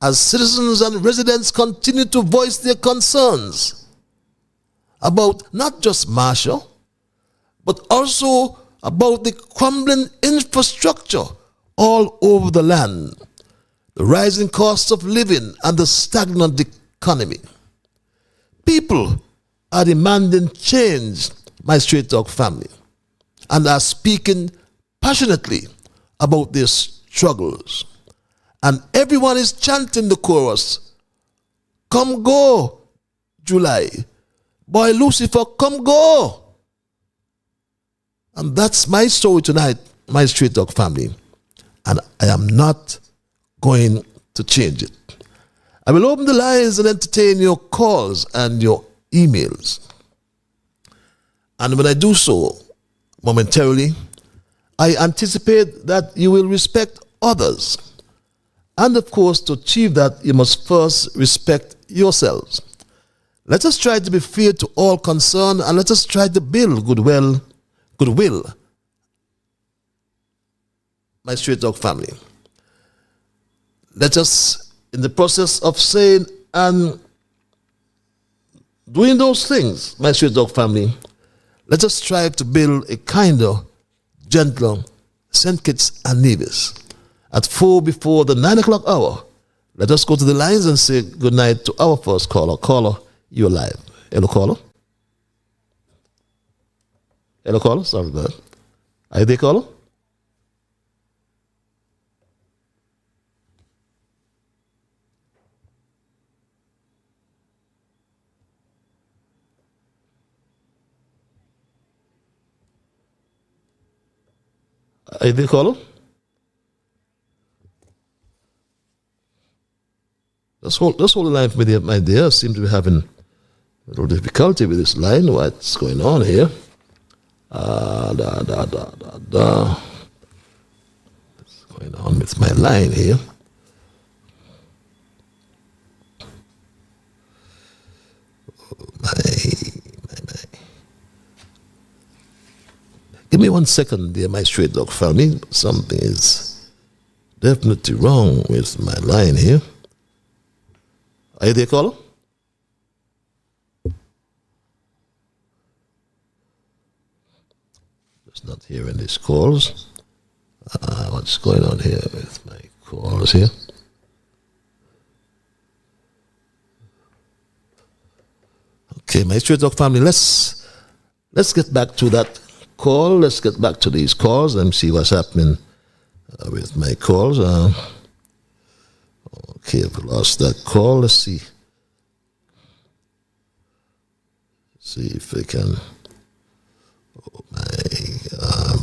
Speaker 2: as citizens and residents continue to voice their concerns about not just Marshall, but also about the crumbling infrastructure all over the land, the rising cost of living and the stagnant economy. People are demanding change, my Straight Dog family, and are speaking passionately about their struggles. And everyone is chanting the chorus, come go, July. Boy, Lucifer, come go. And that's my story tonight, my Straight Dog family. And I am not going to change it. I will open the lines and entertain your calls and your emails. And when I do so, momentarily, I anticipate that you will respect others. And of course, to achieve that, you must first respect yourselves. Let us try to be fair to all concerned, and let us try to build goodwill, my Straight Dog family. Let us, in the process of saying and doing those things, my Straight Dog family, let us strive to build a kinder, gentler St. Kitts and Nevis. At 4 before the 9 o'clock hour, Let us go to the lines and say good night to our first caller. Caller, you're live. Hello, caller. Hello, caller. Sorry about that. Are you there, caller? Are you there, caller? Let's hold the line for me there, my dear. I seem to be having a little difficulty with this line. What's going on here? What's going on with my line here? Give me 1 second, dear, my straight dog family. Something is definitely wrong with my line here. Are you there, caller? Just not hearing these calls. What's going on here with my calls here? Okay, my straight dog family, let's get back to that call. Let's get back to these calls and see what's happening with my calls. Okay, I've lost that call. Let's see. See if I can.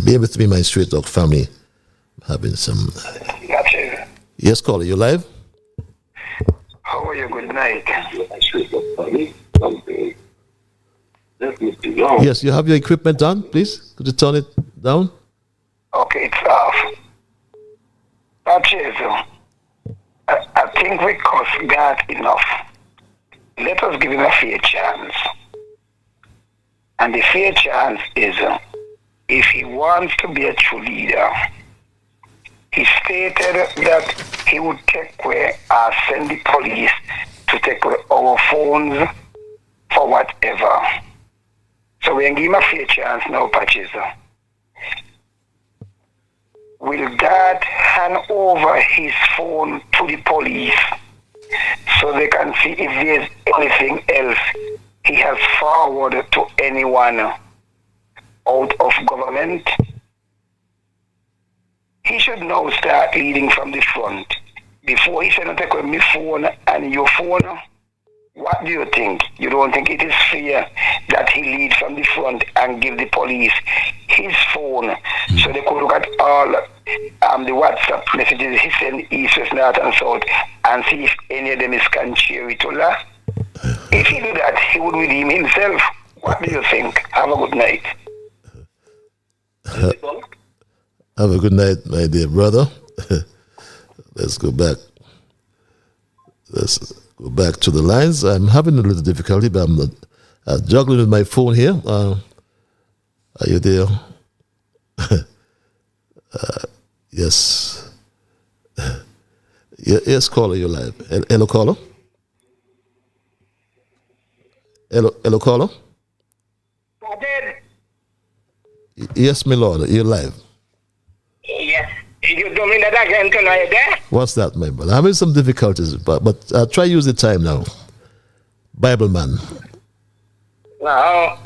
Speaker 2: Be able to be my straight dog family. I'm having some. Yes, caller, you live?
Speaker 13: How are you? Good night.
Speaker 2: Yes, you have your equipment on, please. Could you turn it down?
Speaker 13: Okay, it's off. I think we cost God enough. Let us give him a fair chance. And the fair chance is if he wants to be a true leader, he stated that he would take away or send the police to take away our phones for whatever. So we can give him a fair chance now, Patches. Will God hand over his phone to the police so they can see if there's anything else he has forwarded to anyone out of government? He should now start leading from the front. Before he said, take away my phone and your phone, what do you think? You don't think it is fair that he leads from the front and give the police his phone so they could look at all the WhatsApp messages he sent east, west, north, and south and see if any of them is conspiratorial? If he do that, he would redeem himself. What do you think? Have a good night.
Speaker 2: Have a good night, my dear brother. Let's go back. Let's go back to the lines. I'm having a little difficulty, but I'm not juggling with my phone here. Are you there? Yes. Yes, caller, you're live. Hello, caller. Hello, caller. Yes, my lord, you're live.
Speaker 13: Yes. You do me that again tonight, eh?
Speaker 2: What's that, my brother? I'm having some difficulties, but try use the time now. Bible man.
Speaker 13: No.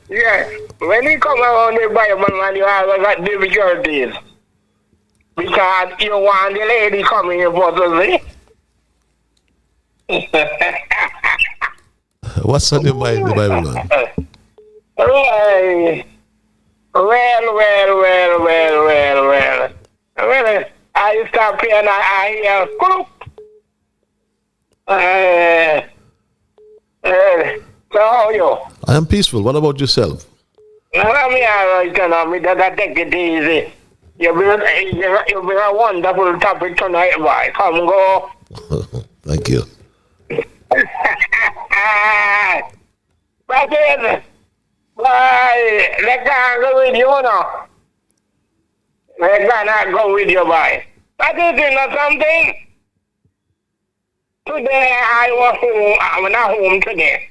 Speaker 13: Yes. When you come around the Bible man, you have got difficulties. Because you want the lady coming in for to see.
Speaker 2: What's on your mind, the Bible man?
Speaker 13: Well, I stop here and I hear so how are you?
Speaker 2: I am peaceful. What about yourself?
Speaker 13: I'm alright, me that take it easy. You've been a wonderful topic tonight, boy. Come go.
Speaker 2: Thank you.
Speaker 13: But then, boy, let God go with you now. Let God not go with you, boy. But is it not something? Today I was home. I'm not home today.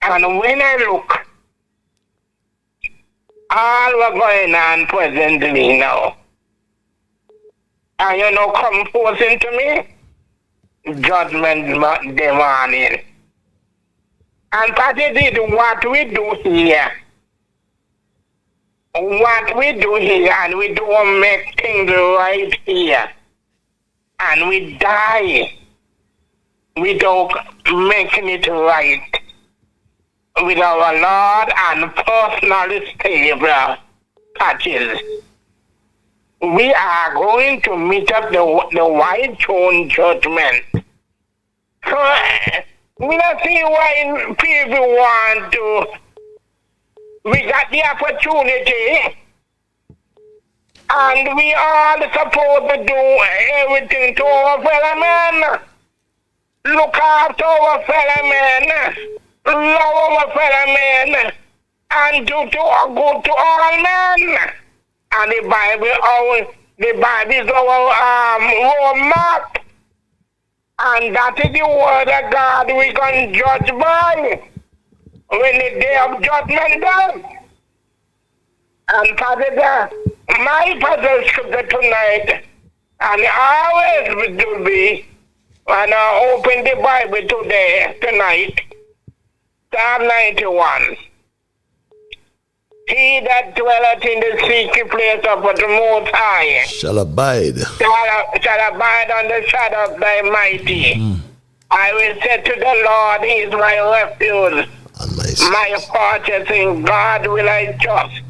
Speaker 13: And when I look, all what's going on presently now, And you know, come forcing to me, judgment demanding. And that is it, what we do here. What we do here, and we don't make things right here. And we die without making it right with our Lord and personal Savior, Patches. We are going to meet up the white throne judgment. So, we don't see why people want to. We got the opportunity, and we all supposed to do everything to our fellow men. Look after our fellow men, love our fellow men, and do good to all men. And the Bible is our roadmap. And that is the word of God we can judge by when the day of judgment comes. And Father, my puzzle scripture tonight, and always will be, when I open the Bible tonight, Psalm 91. He that dwelleth in the secret place of the Most High
Speaker 2: shall abide
Speaker 13: on the shadow of thy mighty. I will say to the Lord, he is my refuge, my fortress, in God will I trust.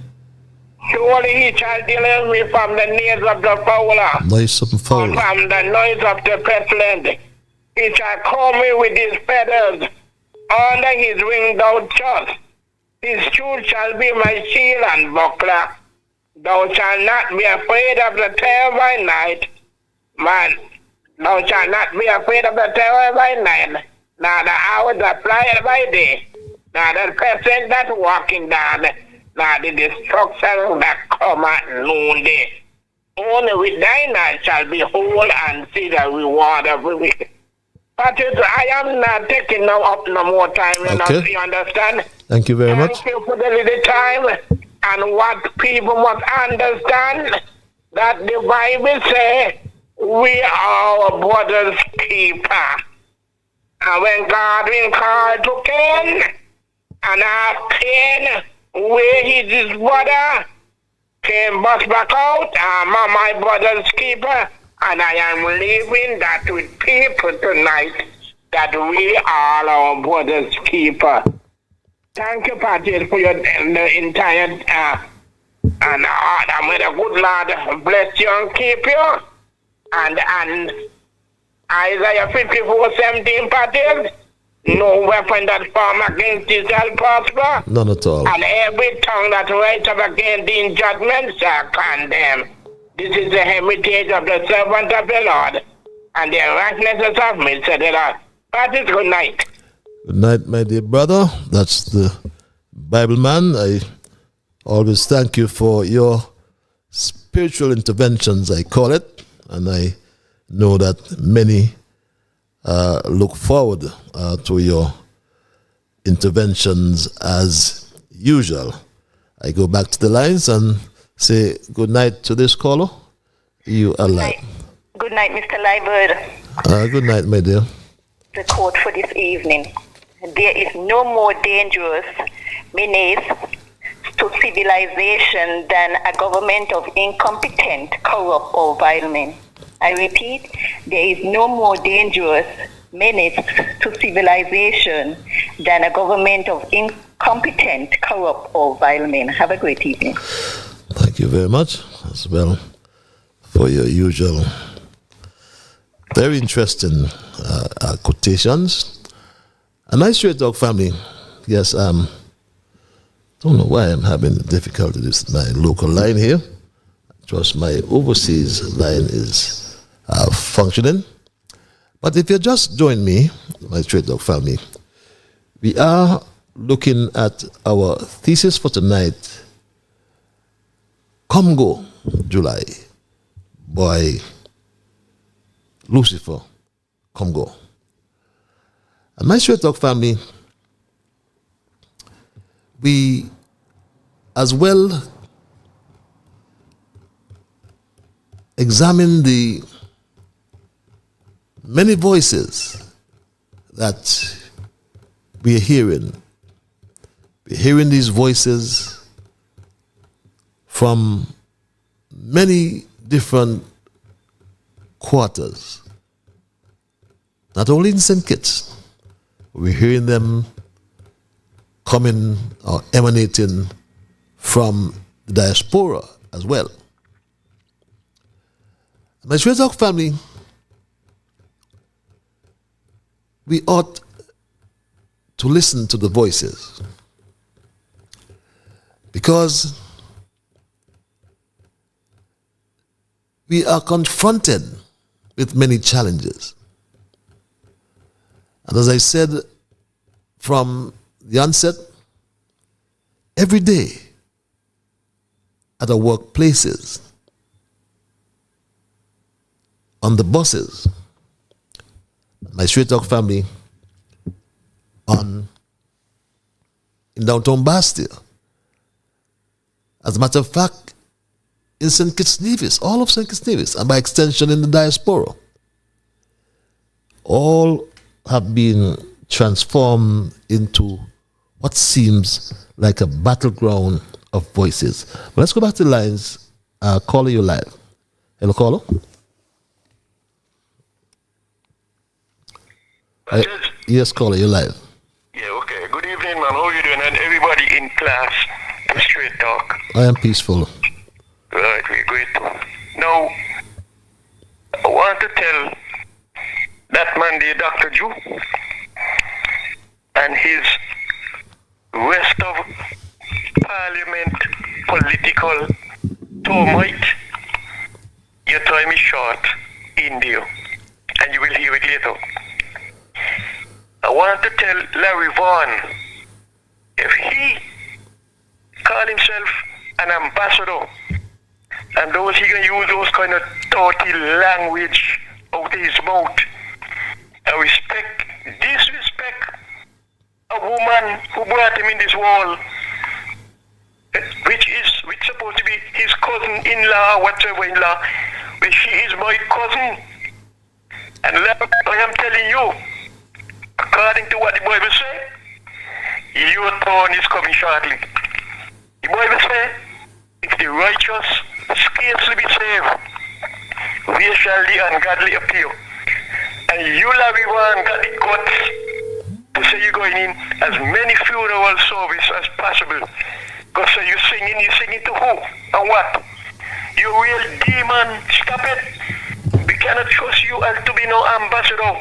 Speaker 13: Surely he shall deliver me from the snares of the fowler, from the noise of the pestilence. He shall cover me with his feathers, under his wings thou trust. His truth shall be my shield and buckler. Thou shalt not be afraid of the terror by night. Man, thou shalt not be afraid of the terror by night, nor the hour that flieth by day, nor the pestilence that walking down, nor the destruction that come at noonday. Only with thine eye shall behold and see the reward of the wicked. But I am not taking up no more time, you understand?
Speaker 2: Thank you very much.
Speaker 13: Thank you for the little time. And what people must understand, that the Bible says, we are our brother's keeper. And when God will call to Cain, and ask Cain, where is his brother? Cain bust back out, I'm my brother's keeper. And I am leaving that with people tonight, that we are our brother's keeper. Thank you, Patrick, for your entire and may the good Lord bless you and keep you. And Isaiah 54:17, Patrick, no weapon that form against thee shall prosper.
Speaker 2: None at all.
Speaker 13: And every tongue that rise up against thee in judgment shall condemn. This is the heritage of the servant of the Lord, and the righteousness of me, said the Lord. Patrick, good night.
Speaker 2: Good night, my dear brother. That's the Bible man. I always thank you for your spiritual interventions, I call it, and I know that many look forward to your interventions as usual. I go back to the lines and say good night to this caller. You are live.
Speaker 14: Good night, Mr. Liburd.
Speaker 2: Good night, my dear.
Speaker 14: The quote for this evening. There is no more dangerous menace to civilization than a government of incompetent, corrupt, or vile men. I repeat, there is no more dangerous menace to civilization than a government of incompetent, corrupt, or vile men. Have a great evening.
Speaker 2: Thank you very much as well for your usual very interesting quotations. A nice straight talk family. Yes, don't know why I'm having difficulty with my local line here. Trust my overseas line is functioning. But if you just join me, my straight talk family, we are looking at our thesis for tonight, Come Go, July, by Lucifer, Come Go. And my straight talk family, we as well examine the many voices that we are hearing. We're hearing these voices from many different quarters. Not only in St. Kitts, we're hearing them coming or emanating from the diaspora as well. My Straight Talk family, we ought to listen to the voices because we are confronted with many challenges. And as I said from the onset, every day at our workplaces, on the buses, my Straight Talk family, in downtown Bastille. As a matter of fact, in St. Kitts Nevis, all of St. Kitts Nevis, and by extension in the diaspora, all have been transformed into what seems like a battleground of voices. But let's go back to the lines. Caller, you live. Hello, caller. Yes, caller, you're live.
Speaker 15: Yeah, okay. Good evening, man. How are you doing? And everybody in class, to Straight Talk.
Speaker 2: I am peaceful.
Speaker 15: Right, we're great. Now, I want to tell that man, the Dr. Jew, and his rest of parliament political termite, your time is short in there, and you will hear it later. I want to tell Larry Vaughan, if he call himself an ambassador, and those he can use those kind of dirty language out of his mouth, and disrespect a woman who brought him in this world, which supposed to be his cousin-in-law, whatever in-law, but she is my cousin. And I am telling you, according to what the Bible says, your turn is coming shortly. The Bible says, if the righteous scarcely be saved, where shall the ungodly appear? And you, Larry Vaughan, got the guts to say you're going in as many funeral services as possible. Because you're singing to who and what? You real demon, stop it. We cannot trust you as to be no ambassador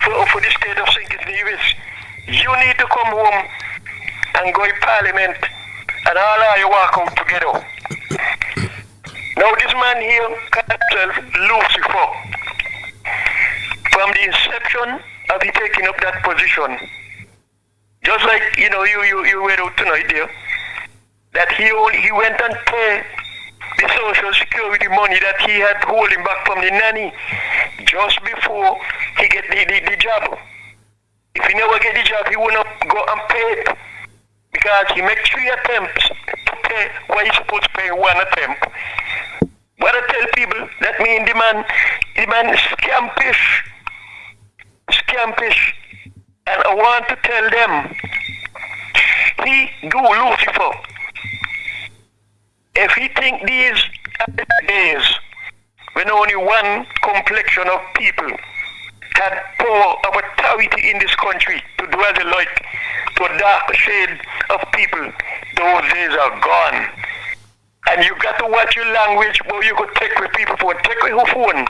Speaker 15: for the state of St. Kitts Nevis. You need to come home and go in parliament and all of you walk out together. Now this man here calls himself Lucifer. From the inception of he taking up that position, just like you read out tonight there, that he went and paid the social security money that he had holding back from the nanny just before he get the job. If he never get the job, he will not go and pay it because he make 3 attempts to pay what he's supposed to pay 1 attempt. What I tell people, that means the man is scampish, and I want to tell them, he do Lucifer. If he think these are the days when only one complexion of people had power of authority in this country to do as they like to a dark shade of people, those days are gone. And you got to watch your language, boy. You could take with people phone. Take with your phone.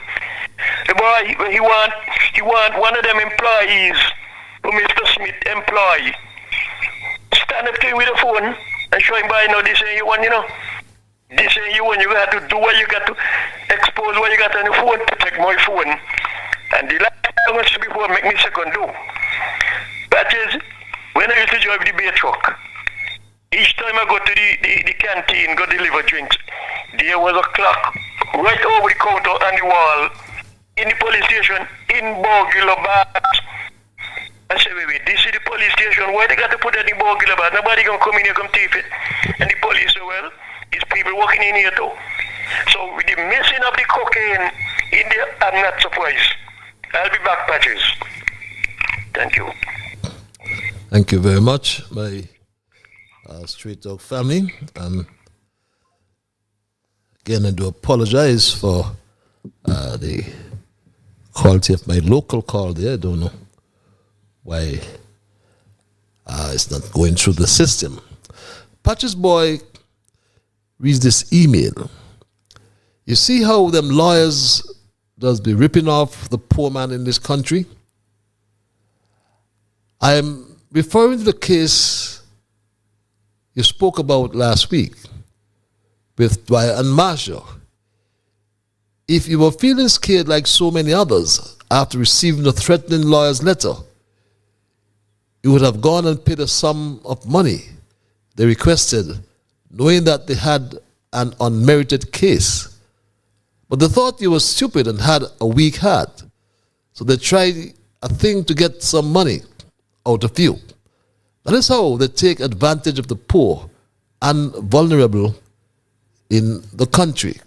Speaker 15: The boy, he want one of them employees who Mr. Smith employ. Stand up to him with a phone and show him by this ain't you one, This ain't you one. You got to do what you got to expose what you got on the phone to take my phone. And the last thing I said before make me second do. That is when I used to drive the beer truck. Each time I go to the canteen, go deliver drinks, there was a clock right over the counter on the wall in the police station in Borgula Bars. I said, wait, this is the police station. Why they got to put that in Borgula Bars? Nobody gonna come in here, come thief it. And the police say, well, it's people walking in here too. So with the missing of the cocaine in there, I'm not surprised. I'll be back, Patches. Thank you.
Speaker 2: Thank you very much, my Straight Talk family. Again, I do apologize for the quality of my local call there. I don't know why it's not going through the system. Patches Boy reads this email. You see how them lawyers does be ripping off the poor man in this country? I am referring to the case you spoke about last week with Dwyer and Marshall. If you were feeling scared like so many others after receiving the threatening lawyer's letter, you would have gone and paid a sum of money they requested, knowing that they had an unmerited case. But they thought you were stupid and had a weak heart, so they tried a thing to get some money out of you. That is how they take advantage of the poor and vulnerable in the country.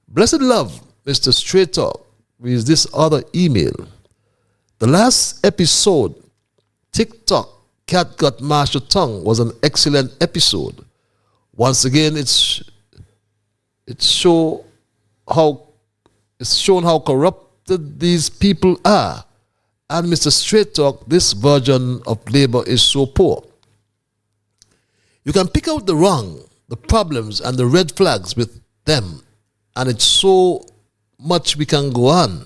Speaker 2: Blessed love, Mr. Straight Talk, reads this other email. The last episode, TikTok, Cat Got Marshall Tongue, was an excellent episode. Once again, it's shown how corrupted these people are. And Mr. Straight Talk, this version of labor is so poor. You can pick out the wrong, the problems, and the red flags with them, and it's so much we can go on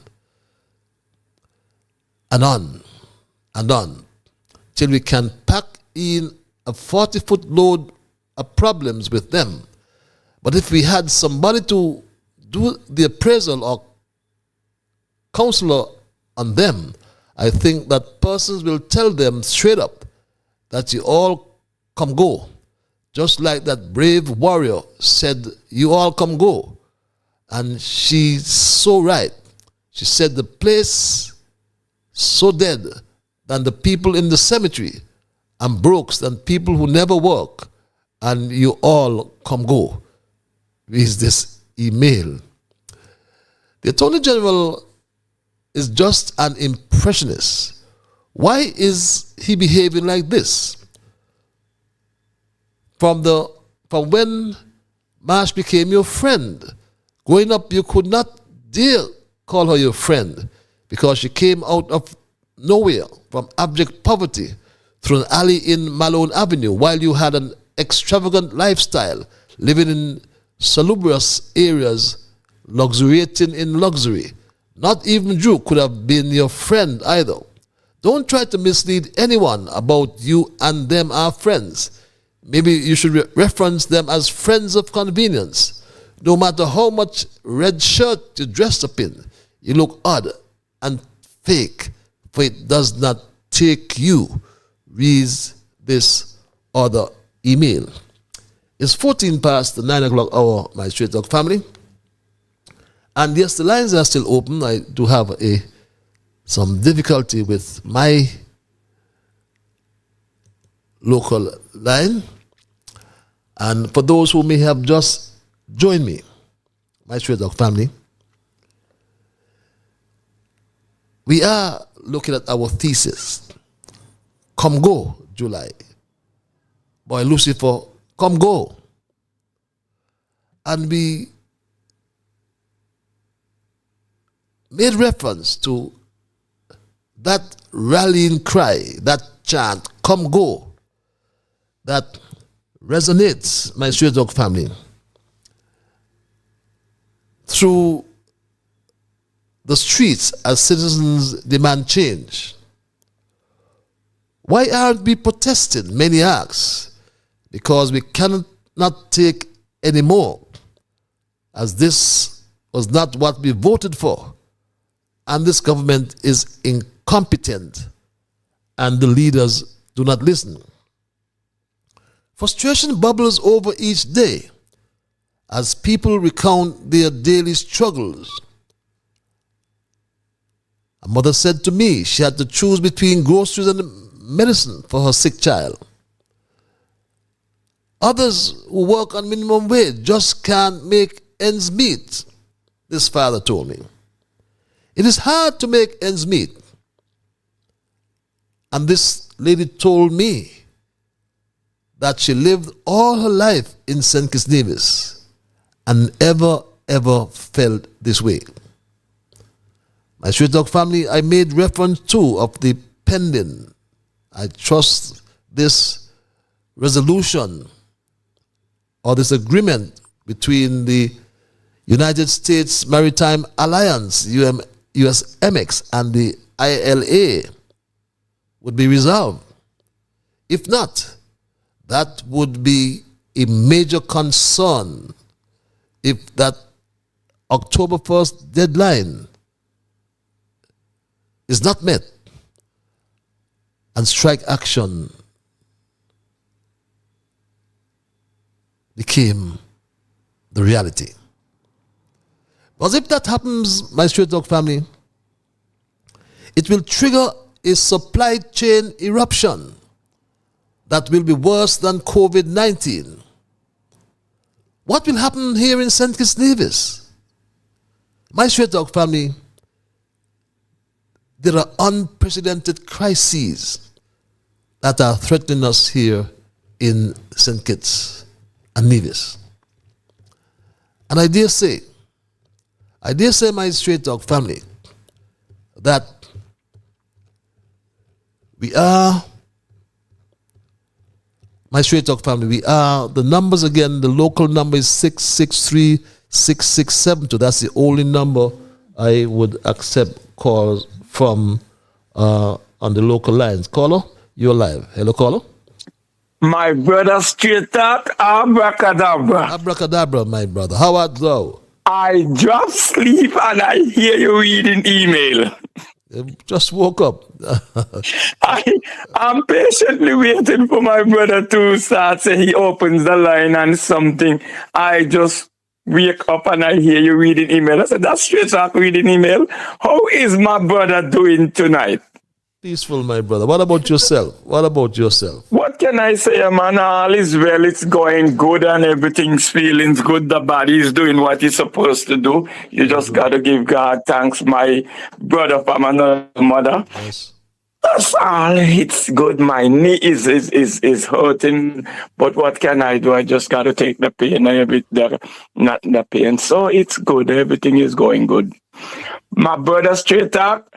Speaker 2: and on and on till we can pack in a 40-foot load of problems with them. But if we had somebody to do the appraisal or counselor on them, I think that persons will tell them straight up that you all come go. Just like that brave warrior said, you all come go. And she's so right. She said the place so dead than the people in the cemetery, and brokes than people who never work, and you all come go. Reads this email. The Attorney General is just an impressionist. Why is he behaving like this? From when Marsh became your friend, growing up you could not dare call her your friend because she came out of nowhere from abject poverty through an alley in Malone Avenue while you had an extravagant lifestyle, living in salubrious areas, luxuriating in luxury. Not even Drew could have been your friend either. Don't try to mislead anyone about you and them are friends. Maybe you should reference them as friends of convenience. No matter how much red shirt you dressed up in, you look odd and fake, for it does not take you. Reads this other email. It's 14 past the 9 o'clock hour, my Straight Talk family. And yes, the lines are still open. I do have some difficulty with my local line. And for those who may have just joined me, my Straight Talk family, we are looking at our thesis. Come go, July. Boy, Lucifer, come go. And we made reference to that rallying cry, that chant, come go, that resonates, my Straight Talk family, through the streets as citizens demand change. Why aren't we protesting? Many ask. Because we cannot not take any more, as this was not what we voted for, and this government is incompetent, and the leaders do not listen. Frustration bubbles over each day as people recount their daily struggles. A mother said to me she had to choose between groceries and medicine for her sick child. Others who work on minimum wage just can't make ends meet, this father told me. It is hard to make ends meet. And this lady told me that she lived all her life in St. Kitts Nevis and ever felt this way. My Straight Talk family, I made reference to of the pending, I trust this resolution or this agreement between the United States Maritime Alliance, USMX, and the ILA would be resolved. If not, that would be a major concern if that October 1st deadline is not met and strike action became the reality. Because if that happens, my Straight Talk family, it will trigger a supply chain eruption that will be worse than COVID-19. What will happen here in St. Kitts Nevis? My Straight Talk family, there are unprecedented crises that are threatening us here in St. Kitts and Nevis. And I dare say, my Straight Talk family, that we are, my Straight Talk family, we are, the numbers again, the local number is 663-6672. That's the only number I would accept calls from on the local lines. Caller, you're live. Hello, caller.
Speaker 16: My brother, Straight Talk, abracadabra.
Speaker 2: Abracadabra, my brother. How art thou?
Speaker 16: I drop sleep and I hear you reading email.
Speaker 2: Just woke up.
Speaker 16: I'm patiently waiting for my brother to start. Say he opens the line and something. I just wake up and I hear you reading email. I said, that's Straight Talk reading email. How is my brother doing tonight?
Speaker 2: Peaceful, my brother. What about yourself?
Speaker 16: What can I say, man? All is well. It's going good and everything's feeling good. The body is doing what it's supposed to do. You just got to give God thanks, my brother from another mother.
Speaker 2: Yes.
Speaker 16: That's all. It's good. My knee is hurting, but what can I do? I just got to take the pain a bit there, not the pain. So it's good. Everything is going good. My brother, Straight Talk,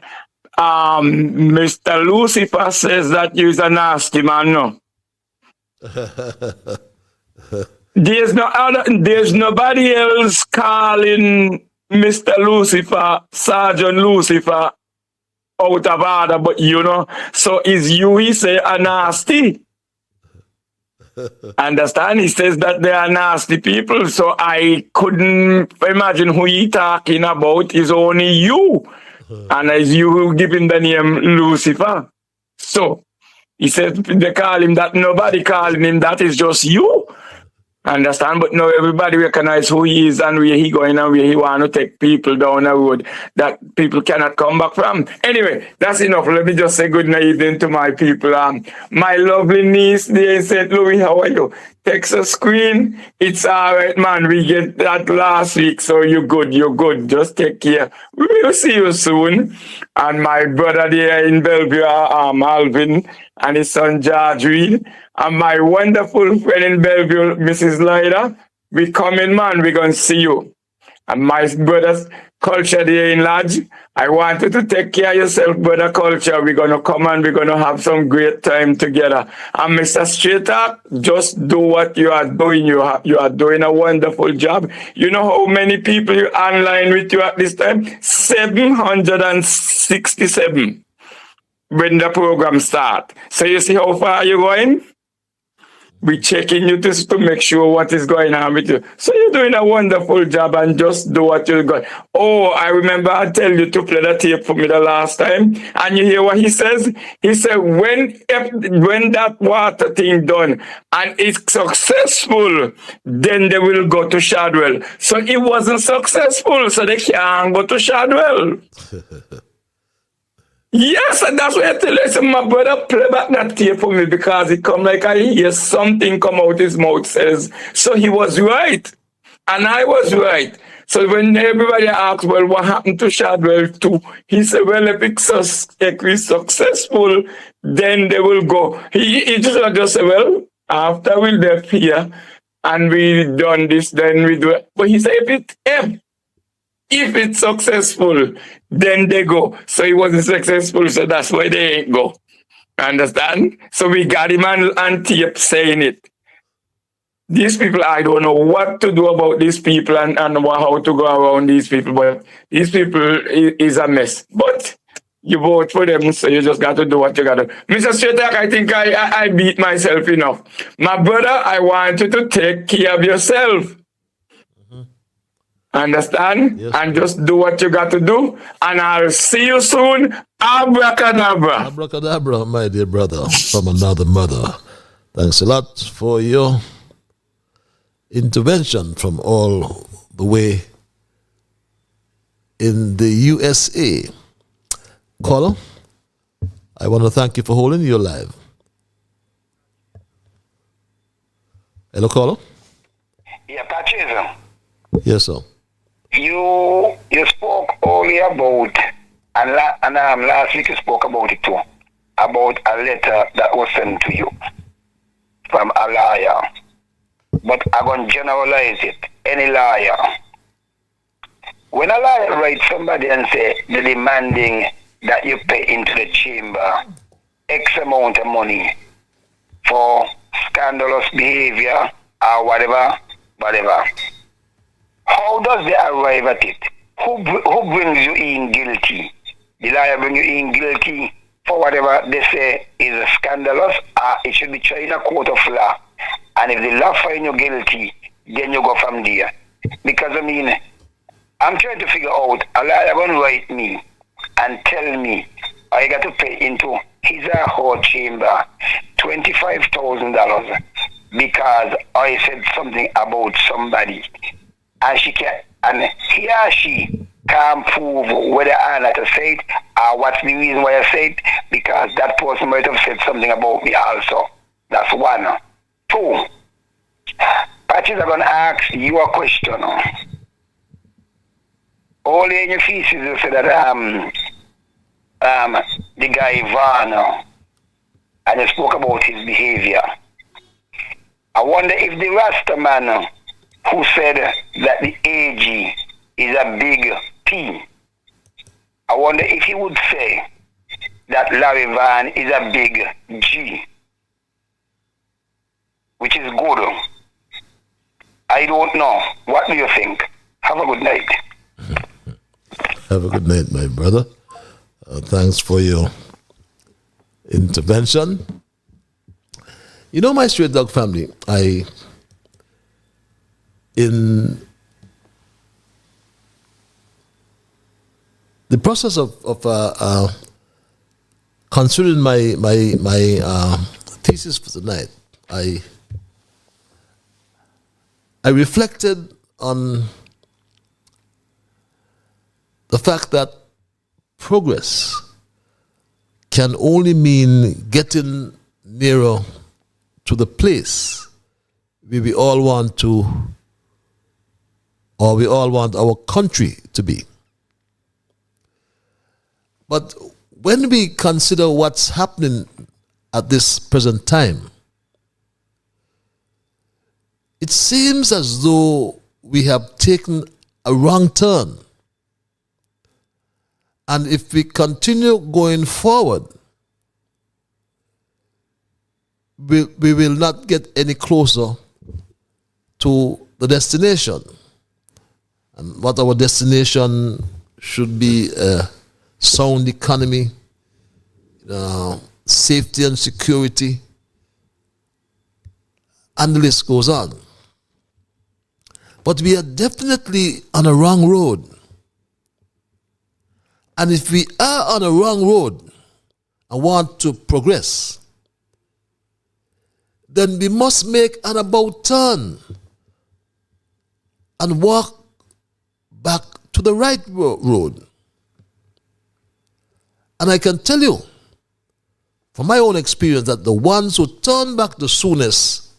Speaker 16: Mr. Lucifer says that you're a nasty man, no? There's nobody else calling Mr. Lucifer, Sergeant Lucifer, out of order, but you know, so is you, he say, a nasty. Understand? He says that they are nasty people, so I couldn't imagine who he talking about. Is only you. And as you who give him the name Lucifer. So he said they call him that, nobody calling him that, is just you. Understand? But now everybody recognize who he is and where he going and where he want to take people down a road that people cannot come back from. Anyway, that's enough. Let me just say good evening to my people. My lovely niece there in St. Louis, how are you? Texas screen. It's all right, man. We get that last week, so you're good. Just take care. We will see you soon. And my brother there in Bellevue, Alvin, and his son George Reed, and my wonderful friend in Bellevue, Mrs. Lyda. We coming, man. We're going to see you. And my brother's Culture there in Lodge, I want you to take care of yourself, brother Culture. We're going to come and we're going to have some great time together. And Mr. Straight Talk, just do what you are doing. You are doing a wonderful job. You know how many people you online with you at this time? 767 when the program start. So you see how far you're going? We're checking you to make sure what is going on with you. So you're doing a wonderful job and just do what you're going. Oh, I remember I tell you to play the tape for me the last time. And you hear what he says? He said, when that water thing done and it's successful, then they will go to Shadwell. So it wasn't successful, so they can't go to Shadwell. Yes, and that's why I tell you, so my brother play back that tape for me because it come like I hear something come out his mouth says, so he was right. And I was right. So when everybody asks, well, what happened to Shadwell too? He said, well, if we're successful, then they will go. He just say, well, after we left here and we done this, then we do it. But he said, if it's successful, then they go. So he wasn't successful, so that's why they ain't go. Understand? So we got him on tape saying it. These people, I don't know what to do about these people and how to go around these people, but these people is a mess. But you vote for them, so you just got to do what you got to do. Mr. Stratak, I think I beat myself enough. My brother, I want you to take care of yourself. Understand? Yes, and just do what you got to do. And I'll see you soon. Abracadabra.
Speaker 2: Abracadabra, my dear brother, from another mother. Thanks a lot for your intervention from all the way in the USA. Caller, I want to thank you for holding your live. Hello, caller?
Speaker 13: Yeah, Patricia.
Speaker 2: Yes, sir.
Speaker 13: You spoke earlier about, and last week you spoke about it too, about a letter that was sent to you from a liar. But I'm going to generalize it. Any liar. When a liar writes somebody and say they're demanding that you pay into the chamber X amount of money for scandalous behavior or whatever, how does they arrive at it? Who brings you in guilty? The liar bring you in guilty for whatever they say is scandalous, or it should be tried in a court of law. And if the law find you guilty, then you go from there. Because I mean, I'm trying to figure out, a liar going to write me and tell me I got to pay into his or her chamber $25,000 because I said something about somebody. And he or she can't prove whether or not I said it or what's the reason why I said it, because that person might have said something about me also. That's one. Two, Patches are going to ask you a question. Only in your feces you say that the guy Van and you spoke about his behavior. I wonder if the Rasta man who said that the AG is a big P, I wonder if he would say that Larry Van is a big G, which is good. I don't know. What do you think? Have a good night.
Speaker 2: Have a good night, my brother. Thanks for your intervention. You know, my Straight Dog family, in the process of considering my thesis for tonight, I reflected on the fact that progress can only mean getting nearer to the place where we all want to, or we all want our country to be. But when we consider what's happening at this present time, it seems as though we have taken a wrong turn. And if we continue going forward, we will not get any closer to the destination. And what our destination should be: a sound economy, safety and security, and the list goes on. But we are definitely on a wrong road. And if we are on a wrong road and want to progress, then we must make an about turn and walk back to the right road. And I can tell you, from my own experience, that the ones who turn back the soonest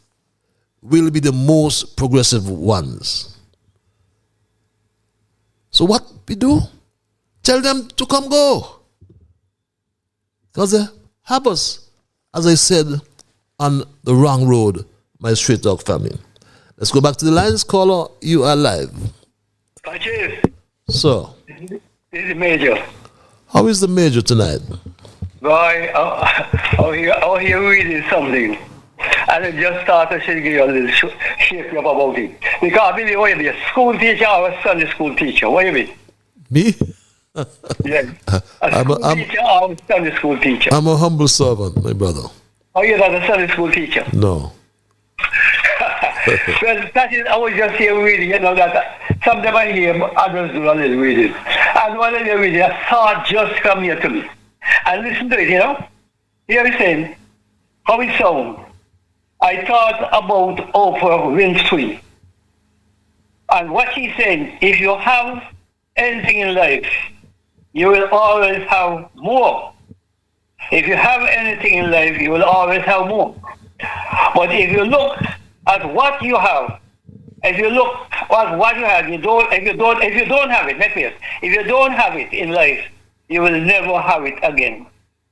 Speaker 2: will be the most progressive ones. So what we do? Tell them to come go. Because they have us, as I said, on the wrong road, my straight talk family. Let's go back to the lines. Caller, you are live.
Speaker 15: Chief,
Speaker 2: So,
Speaker 15: this is the major.
Speaker 2: how is the major tonight?
Speaker 15: Boy, out here reading something. And I just started to give you a little shake up about it. Because I believe, what you be, a school teacher or a Sunday school teacher? What you be?
Speaker 2: Me?
Speaker 15: Yes. A school teacher or a Sunday school teacher?
Speaker 2: I'm a humble servant, my brother.
Speaker 15: Oh, you're not a Sunday school teacher?
Speaker 2: No.
Speaker 15: Well, that is, I was just here reading, you know, that sometimes I hear others do a little reading. And while they're reading, a thought just come here to me. And listen to it, you know. Here he's saying, how it sounds. I thought about Oprah Winfrey. And what she's saying, if you have anything in life, you will always have more. If you have anything in life, you will always have more. But if you look at what you have, if you look at what you have, if you don't have it, let me ask, if you don't have it in life, you will never have it again.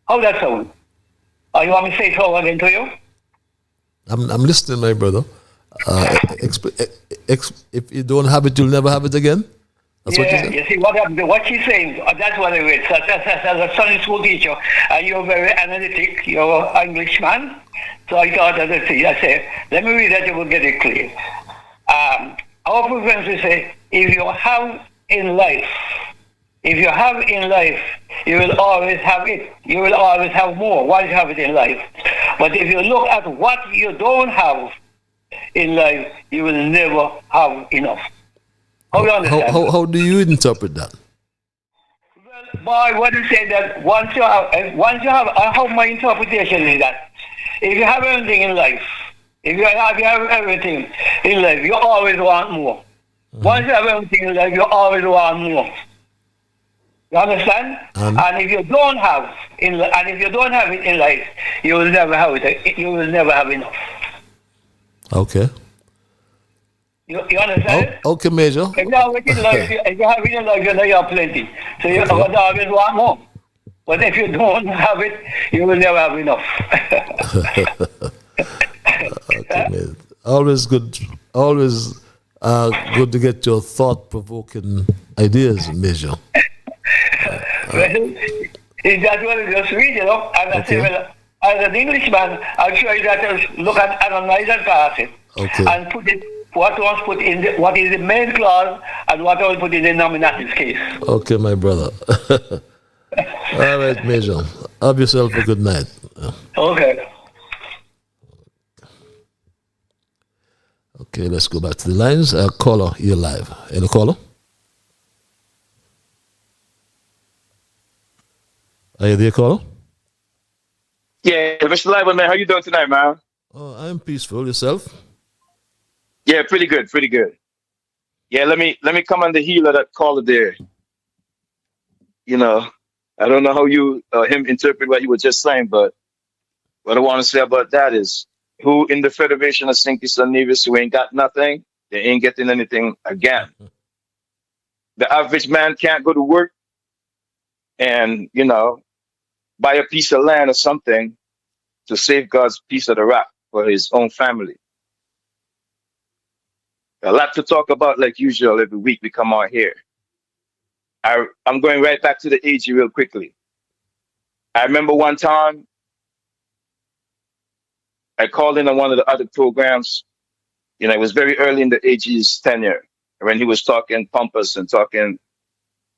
Speaker 15: How that sound? You want me to say it over again to you?
Speaker 2: I'm listening, my brother. If you don't have it, you'll never have it again? That's what you said?
Speaker 15: You see, what she's saying, that's what I read. So, as a Sunday school teacher, you're very analytic, you're an Englishman. So I thought that I said, let me read that, you will get it clear. Our professor say, if you have in life, you will always have it. You will always have more once you have it in life. But if you look at what you don't have in life, you will never have enough. How do you understand?
Speaker 2: How do you interpret that?
Speaker 15: Boy, what you say that once you have, how my interpretation is that if you have everything in life, if you have everything in life, you always want more. Once you have everything in life, you always want more. You understand? And if you don't have it in life, you will never have it. You will never have enough.
Speaker 2: Okay.
Speaker 15: You understand?
Speaker 2: Okay, Major.
Speaker 15: If you have it in life, you know you have plenty. So you always want more. But if you don't have it, you will never have enough.
Speaker 2: Okay, Major. Always good to get your thought-provoking ideas, Major.
Speaker 15: That's what I just read, you know. And I say, well, as an Englishman, I'll show you that I look at analyze and pass it.
Speaker 2: Okay.
Speaker 15: And put it what was put in what is the main clause and what was put in the nominative case.
Speaker 2: Okay, my brother. All right, Major. Have yourself a good night.
Speaker 15: Okay.
Speaker 2: Okay, let's go back to the lines. Caller, you're live. Hello, caller. Are you there, caller?
Speaker 16: Yeah, Mr. Liburd, man, how you doing tonight, man?
Speaker 2: Oh, I'm peaceful. Yourself?
Speaker 16: Yeah, pretty good, pretty good. Yeah, let me come on the heel of that caller there. You know, I don't know how him interpret what you were just saying, but what I want to say about that is, who in the Federation of St. Kitts and Nevis who ain't got nothing, they ain't getting anything again. The average man can't go to work and, buy a piece of land or something to safeguard a piece of the rock for his own family. A lot to talk about, like usual, every week we come out here. I'm going right back to the AG real quickly. I remember one time I called in on one of the other programs. It was very early in the AG's tenure when he was talking pompous and talking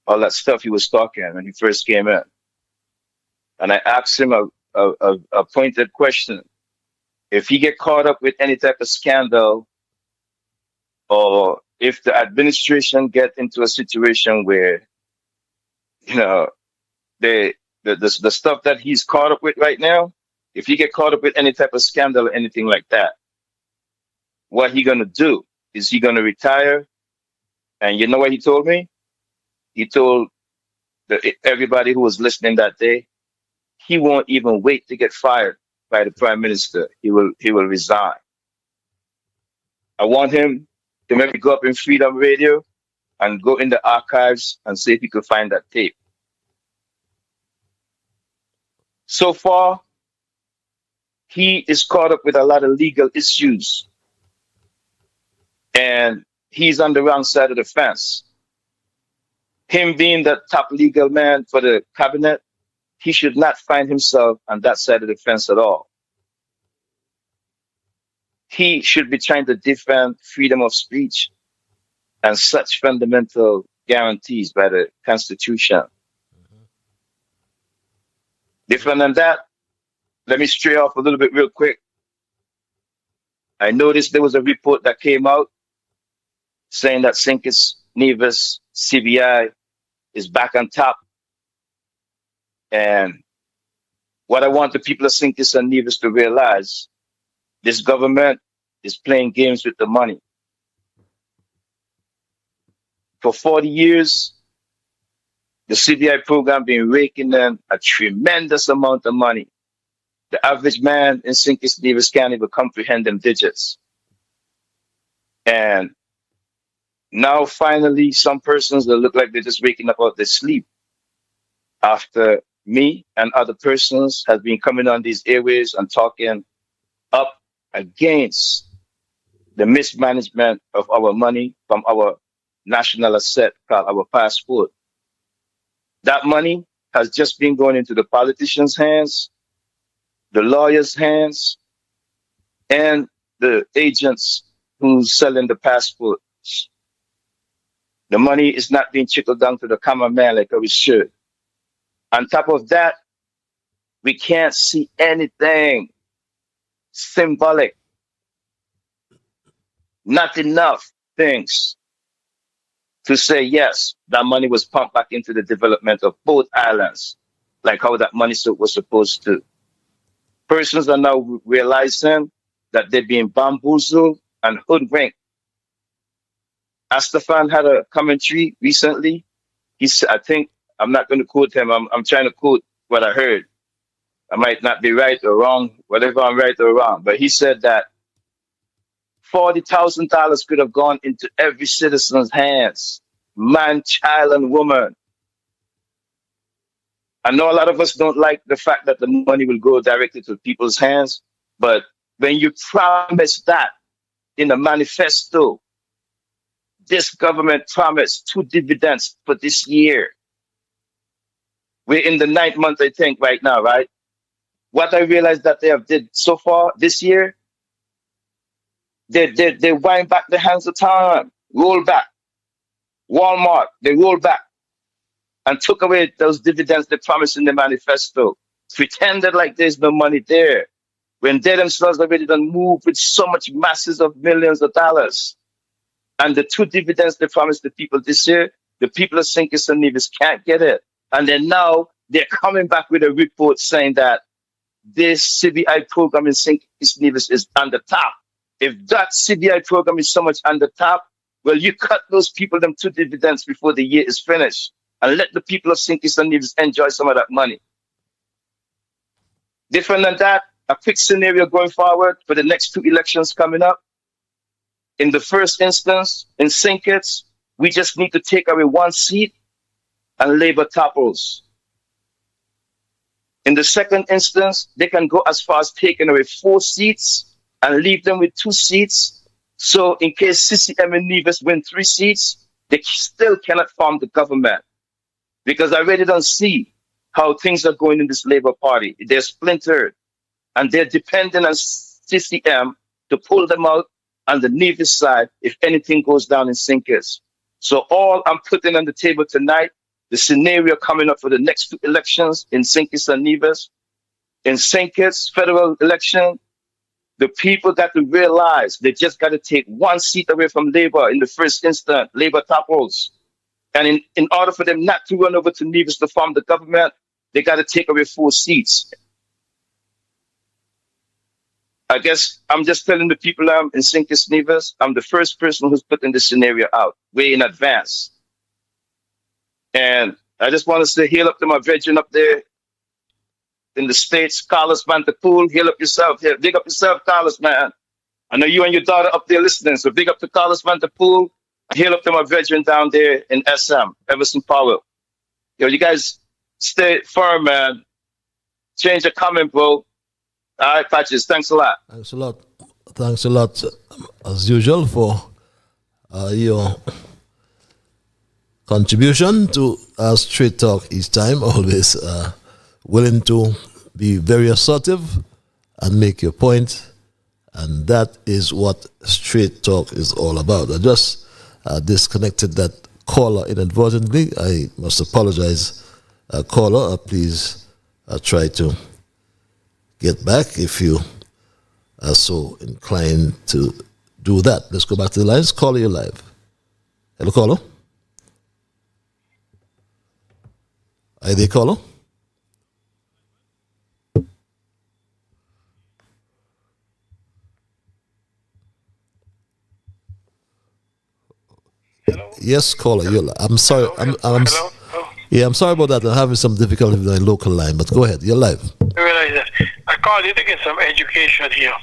Speaker 16: all that stuff he was talking when he first came in. And I asked him a pointed question. If he get caught up with any type of scandal, or if the administration get into a situation where, the stuff that he's caught up with right now, if he get caught up with any type of scandal or anything like that, what he gonna do? Is he gonna retire? And you know what he told me? He told
Speaker 17: everybody who was listening that day, he won't even wait to get fired by the prime minister. He will resign. I want him to maybe go up in Freedom Radio and go in the archives and see if he could find that tape. So far, he is caught up with a lot of legal issues, and he's on the wrong side of the fence. Him being the top legal man for the cabinet, he should not find himself on that side of the fence at all. He should be trying to defend freedom of speech and such fundamental guarantees by the Constitution. Different than that, let me stray off a little bit real quick. I noticed there was a report that came out saying that Sinkis, Nevis, CBI is back on top. And what I want the people of Sinkis and Nevis to realize, this government is playing games with the money. For 40 years, the CBI program been raking in a tremendous amount of money. The average man in Sinkis Nevis can't even comprehend them digits. And now finally, some persons that look like they're just waking up out their sleep after me and other persons have been coming on these airways and talking up against the mismanagement of our money from our national asset called our passport. That money has just been going into the politicians' hands, the lawyers' hands, and the agents who's selling the passports. The money is not being trickled down to the common man like we should. On top of that, we can't see anything symbolic. Not enough things to say, yes, that money was pumped back into the development of both islands, like how that money was supposed to. Persons are now realizing that they're being bamboozled and hoodwinked. Astafan had a commentary recently. He said, I think, I'm not going to quote him, I'm trying to quote what I heard. I might not be right or wrong, whatever I'm right or wrong, but he said that $40,000 could have gone into every citizen's hands, man, child, and woman. I know a lot of us don't like the fact that the money will go directly to people's hands, but when you promise that in a manifesto, this government promised 2 dividends for this year. We're in the 9th month, I think, right now, right? What I realized that they have did so far this year, they wind back the hands of time, roll back. Walmart, they rolled back and took away those dividends they promised in the manifesto, pretended like there's no money there, when they themselves already done moved with so much masses of millions of dollars. And the 2 dividends they promised the people this year, the people of Sinkis and Nevis can't get it. And then now they're coming back with a report saying that this CBI program in Sinkis Nevis is on the top. If that CBI program is so much on the top, well, you cut those people them 2 dividends before the year is finished and let the people of Sinkis and Nevis enjoy some of that money. Different than that, a quick scenario going forward for the next 2 elections coming up. In the first instance, in Sinkits, we just need to take away 1 seat and Labour topples. In the second instance, they can go as far as taking away 4 seats and leave them with 2 seats. So in case CCM and Nevis win 3 seats, they still cannot form the government. Because I really don't see how things are going in this Labour Party. They're splintered and they're dependent on CCM to pull them out on the Nevis side if anything goes down in Sinkers. So all I'm putting on the table tonight, the scenario coming up for the next 2 elections in Sinkers and Nevis. In Sinkers, federal election, the people got to realize they just got to take 1 seat away from Labour in the first instance, Labour topples. And in order for them not to run over to Nevis to form the government, they got to take away 4 seats. I guess I'm just telling the people I'm in Sinkis Nevis, I'm the first person who's putting this scenario out way in advance. And I just want to say, hail up to my virgin up there in the States, Carlos Vanderpool. Hail up yourself here. Big up yourself, Carlos, man. I know you and your daughter up there listening, so big up to Carlos Vanderpool. Hail up to my virgin down there in SM, Everson Powell. Yo, you guys stay firm, man. Change your comment, bro. All right, Patches. Thanks a lot.
Speaker 2: Thanks a lot. Thanks a lot, as usual, for your contribution to our Straight Talk each time. Always willing to be very assertive and make your point. And that is what Straight Talk is all about. I just disconnected that caller inadvertently. I must apologize, caller. Please try to get back if you are so inclined to do that. Let's go back to the lines. Caller, you're live. Hello, caller. Are you there, caller? Yes, caller. You're live. I'm sorry. Yeah, I'm sorry about that. I'm having some difficulty with my local line, but go ahead. You're live.
Speaker 15: I realize that. I called you to get some education here.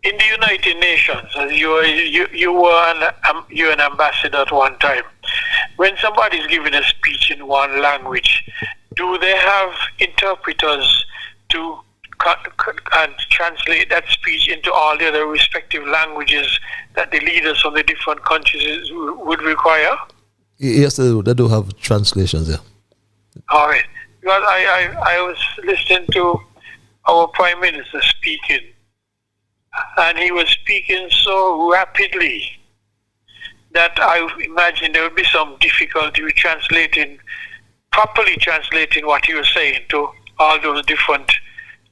Speaker 15: In the United Nations, as you were an ambassador at one time. When somebody is giving a speech in one language, do they have interpreters to and translate that speech into all the other respective languages that the leaders of the different countries would require?
Speaker 2: Yes, they do have translations, yeah.
Speaker 15: All right. Because I was listening to our Prime Minister speaking, and he was speaking so rapidly that I imagine there would be some difficulty with properly translating what he was saying to all those different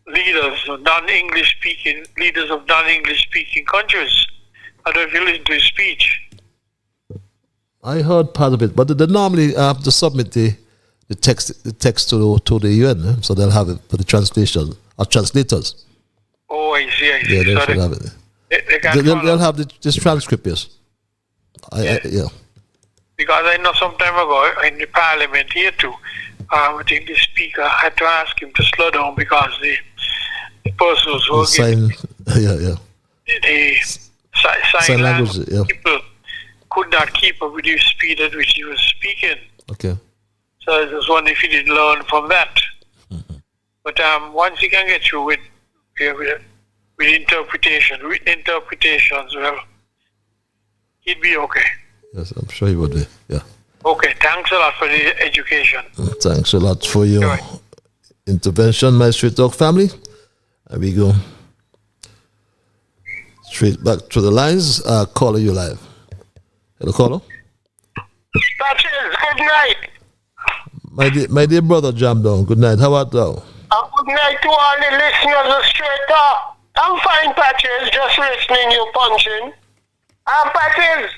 Speaker 15: leaders of non-English speaking countries. I don't know if you listen to his speech.
Speaker 2: I heard part of it, but they normally have to submit the text to the UN, so they'll have it for the translation or translators.
Speaker 15: Oh, I see.
Speaker 2: Yeah, they
Speaker 15: so
Speaker 2: should have it. They'll have this transcript, yes. Yeah.
Speaker 15: Because I know some time ago in the parliament here too, I think the speaker had to ask him to slow down because the persons who
Speaker 2: the
Speaker 15: sign language
Speaker 2: yeah.
Speaker 15: people could not keep up with the speed at which he was speaking.
Speaker 2: Okay.
Speaker 15: So I was wondering if he did learn from that. Mm-hmm. But once he can get through with interpretation, written interpretations, well, he'd be okay.
Speaker 2: Yes, I'm sure he would be. Yeah.
Speaker 15: Okay, thanks a lot for the education.
Speaker 2: Thanks a lot for your intervention, my Straight Talk family. There we go. Straight back to the lines. Caller, you live. Hello, caller.
Speaker 15: Patches, good night.
Speaker 2: My dear brother, Jam Down. Good night. How art thou?
Speaker 15: Good night to all the listeners of Straight Talk. I'm fine, Patches, just listening you punching. Patches,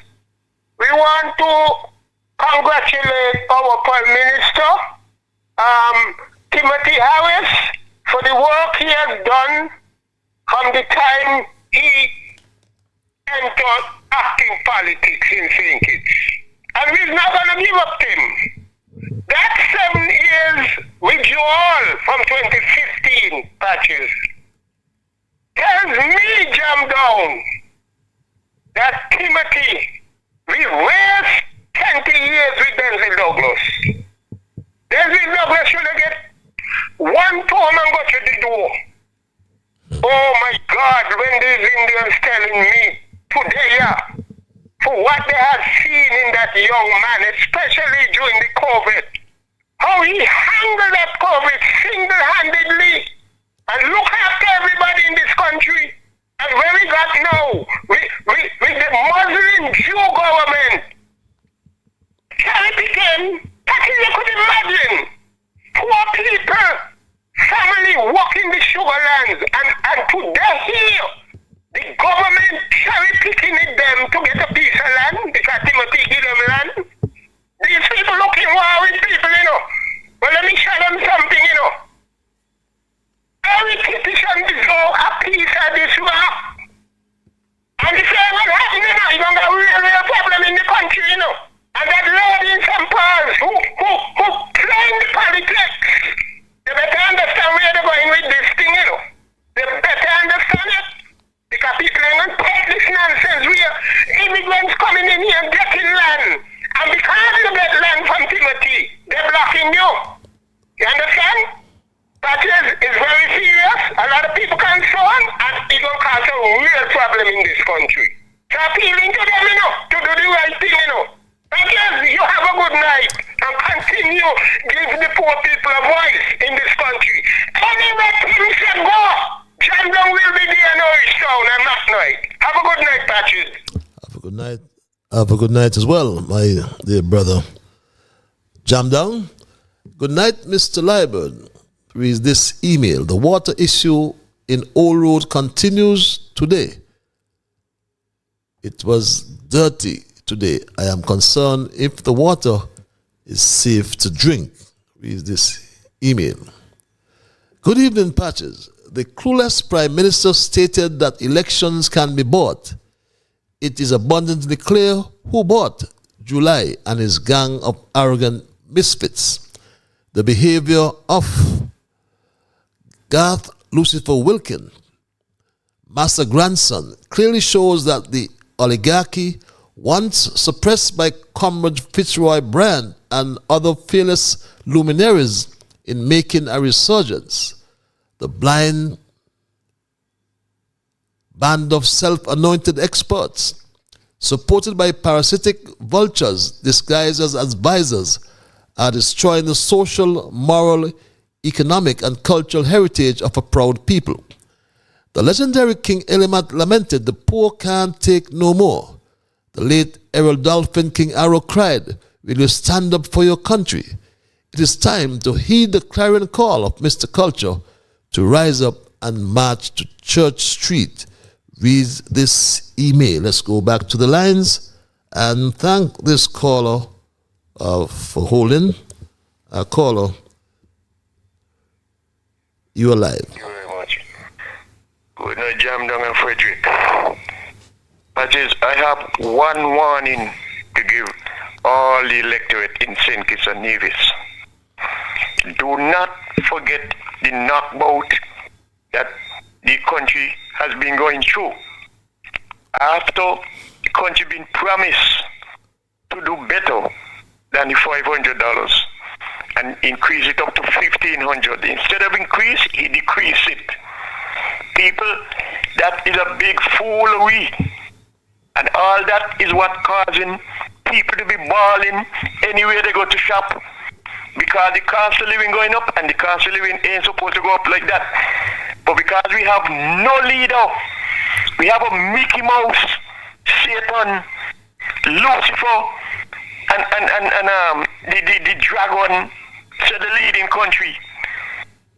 Speaker 15: we want to congratulate our Prime Minister, Timothy Harris, for the work he has done from the time he entered acting politics in St. Kitts. And we're not going to give up to him. That 7 years withdrawal from 2015, Patches, tells me, Jam Down, that Timothy will waste 20 years with Denzel Douglas. Denzel Douglas should have get one term and go to the door. Oh my God, when these Indians telling me today, for what they have seen in that young man, especially during the COVID, how he handled that COVID single-handedly and look after everybody in this country. And where we got now, with the Muslim Jew government, cherry picking, that you could imagine, poor people, family walking the sugar lands, and today here, the government cherry picking them to get a piece of land, because Timothy give them land. These people looking war with people, Well, let me show them something, Every citizen deserves a piece of this war. And the same will happen, you're going to have a real problem in the country, And that lady in St. Paul's who
Speaker 2: night. Have a good night as well, my dear brother. Jam down. Good night, Mr. Liburd. Reads this email. The water issue in Old Road continues today. It was dirty today. I am concerned if the water is safe to drink. Reads this email. Good evening, Patches. The clueless Prime Minister stated that elections can be bought. It is abundantly clear who bought July and his gang of arrogant misfits. The behavior of Garth Lucifer Wilkin, master grandson, clearly shows that the oligarchy, once suppressed by Comrade Fitzroy Brand and other fearless luminaries in making a resurgence, the blind band of self-anointed experts, supported by parasitic vultures disguised as advisors, are destroying the social, moral, economic, and cultural heritage of a proud people. The legendary King Elimat lamented, "The poor can't take no more." The late Errol Dolphin King Arrow cried, "Will you stand up for your country?" It is time to heed the clarion call of Mr. Culture to rise up and march to Church Street. Read this email. Let's go back to the lines and thank this caller for holding. Caller, you are live.
Speaker 15: Thank you very much. Good night, Jam Down and Frederick. Patches, I have one warning to give all the electorate in St. Kitts and Nevis. Do not forget the knockbout that the country has been going through. After the country been promised to do better than the $500 and increase it up to $1,500. Instead of increase, he decreased it. People, that is a big foolery. And all that is what causing people to be bawling anywhere they go to shop. Because the cost of living going up and the cost of living ain't supposed to go up like that. But because we have no leader, we have a Mickey Mouse, Satan, Lucifer, and the dragon, so the leading country.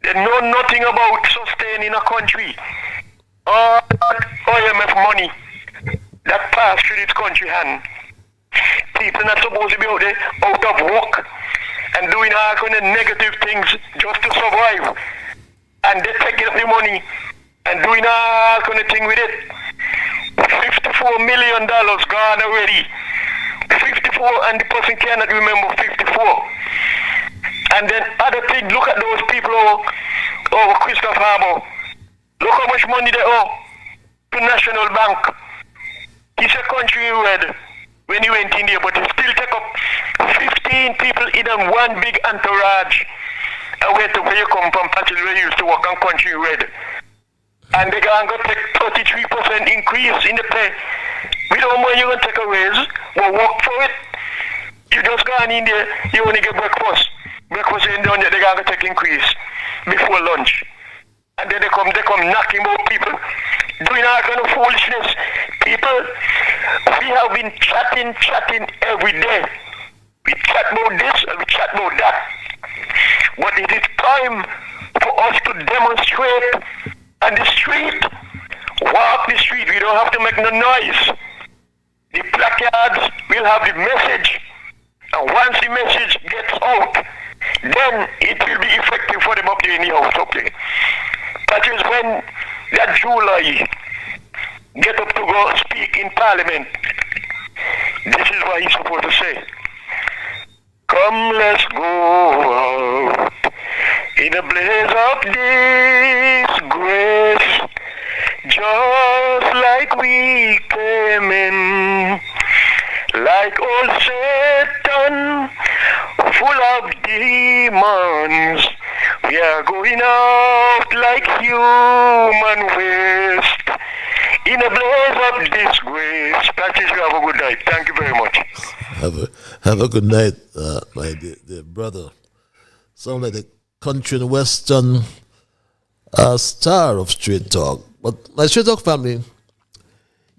Speaker 15: They know nothing about sustaining a country. All that IMF money that passed through this country hand. People not supposed to be out there out of work and doing all kind of negative things just to survive. And they taking up the money and doing all kind of thing with it. $54 million gone already. 54, and the person cannot remember 54. And then other thing, look at those people over Christopher Harbour. Look how much money they owe to National Bank. He's a country red when he went in there, but he still take up 15 people in one big entourage. And where you come from, Patches, where you used to work on country red. And they're going to take 33% increase in the pay. We don't want you going to take a raise, but work for it. You just gone in there, you only get breakfast. Breakfast ain't done yet, they're going to take increase before lunch. And then they come knocking about people, doing all kind of foolishness. People, we have been chatting every day. We chat about this and we chat about that. But it is time for us to demonstrate on the street. Walk the street, we don't have to make no noise. The placards will have the message. And once the message gets out, then it will be effective for them up there in the house up there. That is when that July get up to go speak in Parliament. This is what he's supposed to say. Come, let's go out in a blaze of disgrace, just like we came in, like old Satan, full of demons. We are going out like human waste in a blaze of disgrace. Patches, you have a good night. Thank you very much.
Speaker 2: Have a good night, my dear brother. Sound like the country and western star of Straight Talk. But my Straight Talk family,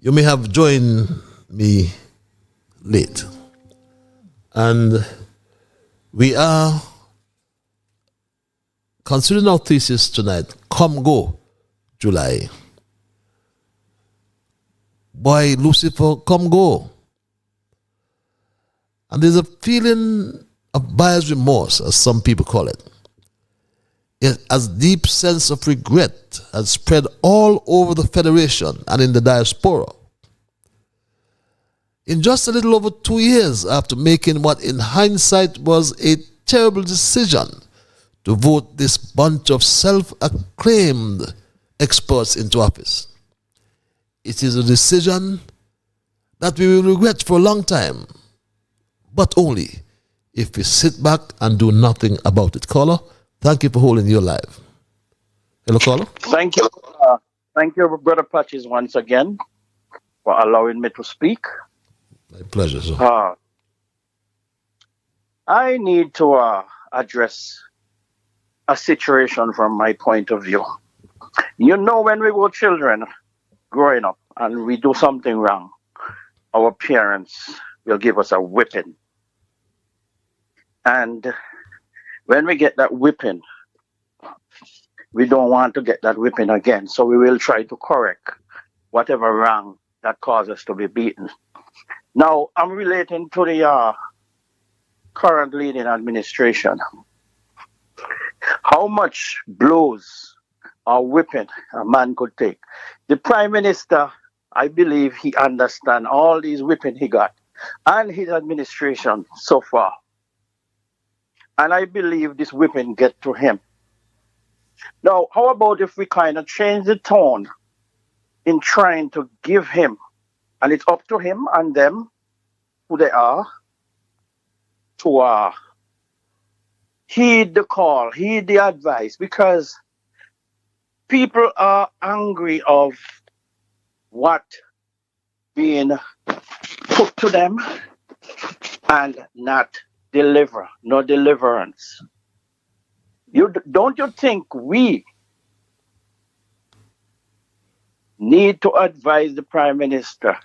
Speaker 2: you may have joined me late. And we are considering our thesis tonight, Come Go, July. Boy, Lucifer, come go. And there's a feeling of buyer's remorse, as some people call it. A deep sense of regret has spread all over the Federation and in the diaspora. In just a little over 2 years after making what in hindsight was a terrible decision to vote this bunch of self-acclaimed experts into office, it is a decision that we will regret for a long time, but only if we sit back and do nothing about it. Caller, thank you for holding your live. Hello, caller.
Speaker 18: Thank you. Thank you, Brother Patches, once again for allowing me to speak.
Speaker 2: My pleasure, sir.
Speaker 18: I need to address a situation from my point of view. You know, when we were children growing up and we do something wrong, our parents will give us a whipping. And when we get that whipping, we don't want to get that whipping again. So we will try to correct whatever wrong that caused us to be beaten. Now, I'm relating to the current leading administration. How much blows or whipping a man could take? The Prime Minister, I believe he understands all these whipping he got and his administration so far. And I believe this whipping get to him. Now, how about if we kind of change the tone in trying to give him, and it's up to him and them, who they are, to heed the call, heed the advice, because people are angry of what being put to them and not deliver, no deliverance. Don't you think we need to advise the Prime Minister?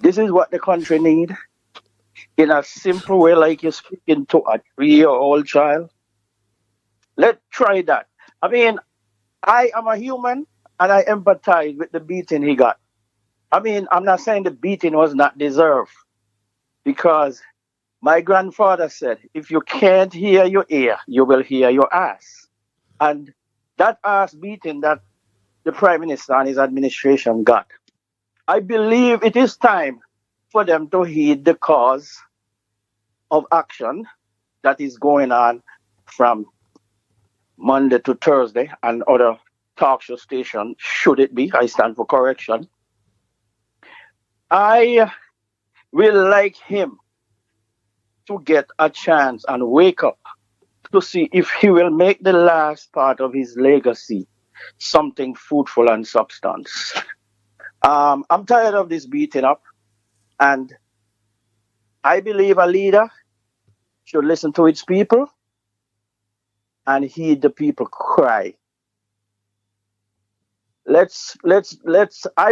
Speaker 18: This is what the country need, in a simple way, like you're speaking to a 3-year-old child. Let's try that. I mean, I am a human and I empathize with the beating he got. I mean, I'm not saying the beating was not deserved, because my grandfather said, if you can't hear your ear, you will hear your ass. And that ass beating that the Prime Minister and his administration got, I believe it is time for them to heed the cause of action that is going on from Monday to Thursday and other talk show stations, should it be. I stand for correction. I will like him to get a chance and wake up to see if he will make the last part of his legacy something fruitful and substance. I'm tired of this beating up, and I believe a leader should listen to its people and heed the people cry. I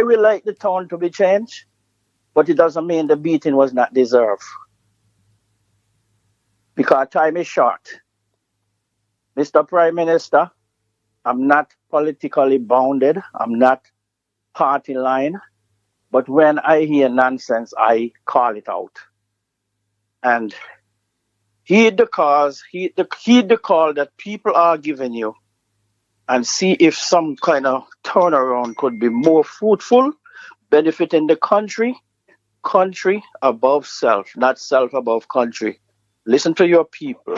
Speaker 18: will like the tone to be changed, but it doesn't mean the beating was not deserved. Because time is short. Mr. Prime Minister, I'm not politically bounded. I'm not party line. But when I hear nonsense, I call it out. And heed the cause, heed the call that people are giving you, and see if some kind of turnaround could be more fruitful, benefiting the country above self, not self above country. Listen to your people.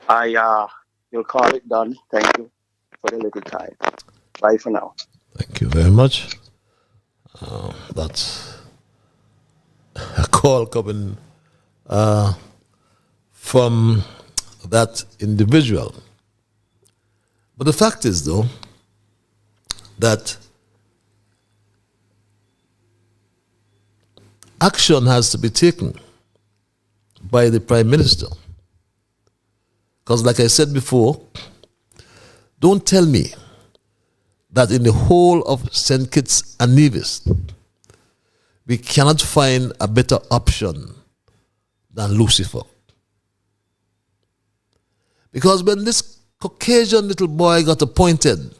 Speaker 18: You'll call it done. Thank you for the little time. Bye for now.
Speaker 2: Thank you very much. That's a call coming from that individual. But the fact is, though, that action has to be taken by the Prime Minister. Because like I said before, don't tell me that in the whole of St. Kitts and Nevis, we cannot find a better option than Lucifer. Because when this Caucasian little boy got appointed,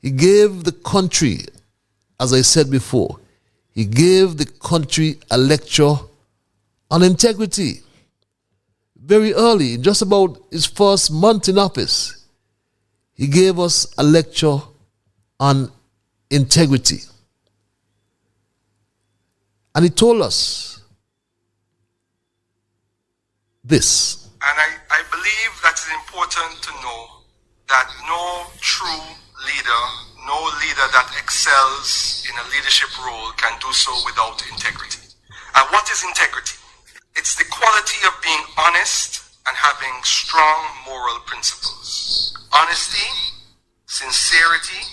Speaker 2: he gave the country, as I said before, he gave the country a lecture on integrity. Very early, just about his first month in office, he gave us a lecture on integrity. And he told us this.
Speaker 4: And I believe that it's important to know that no true leader, no leader that excels in a leadership role can do so without integrity. And what is integrity? It's the quality of being honest and having strong moral principles. Honesty, sincerity,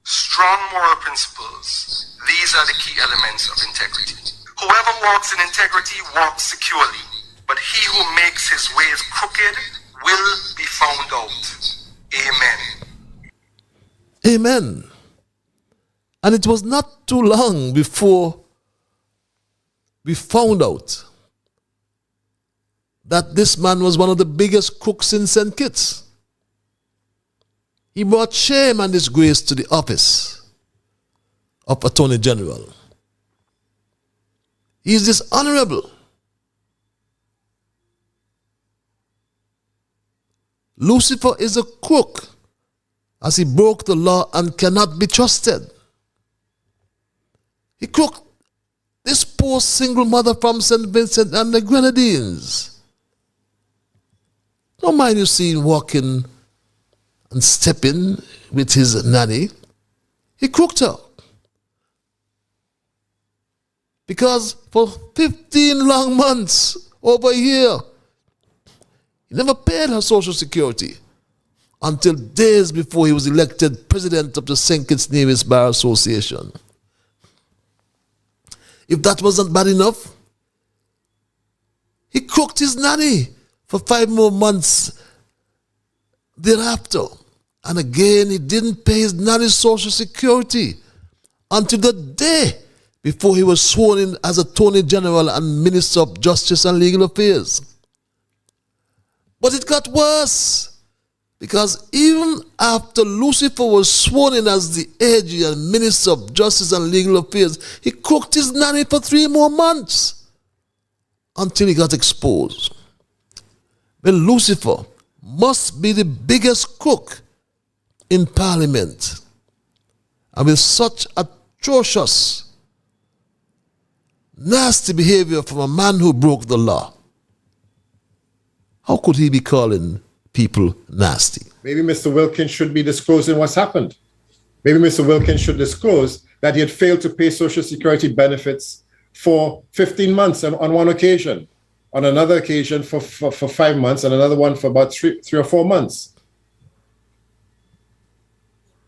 Speaker 4: strong moral principles. These are the key elements of integrity. Whoever walks in integrity walks securely, but he who makes his ways crooked will be found out. Amen.
Speaker 2: Amen. And it was not too long before we found out that this man was one of the biggest crooks in St. Kitts. He brought shame and disgrace to the office of Attorney General. He is dishonorable. Lucifer is a crook, as he broke the law and cannot be trusted. He crooked this poor single mother from St. Vincent and the Grenadines. Don't mind you see him walking and stepping with his nanny. He crooked her. Because for 15 long months, over a year, he never paid her Social Security until days before he was elected president of the St. Kitts Nevis Bar Association. If that wasn't bad enough, he crooked his nanny for 5 more months thereafter. And again, he didn't pay his nanny's Social Security until the day before he was sworn in as Attorney General and Minister of Justice and Legal Affairs. But it got worse, because even after Lucifer was sworn in as the AG and Minister of Justice and Legal Affairs, he crooked his nanny for 3 more months until he got exposed. Well, Lucifer must be the biggest crook in Parliament. And with such atrocious, nasty behavior from a man who broke the law, how could he be calling people nasty?
Speaker 5: Maybe Mr. Wilkins should be disclosing what's happened. Maybe Mr. Wilkins should disclose that he had failed to pay Social Security benefits for 15 months on one occasion, on another occasion for 5 months, and another one for about three or 4 months.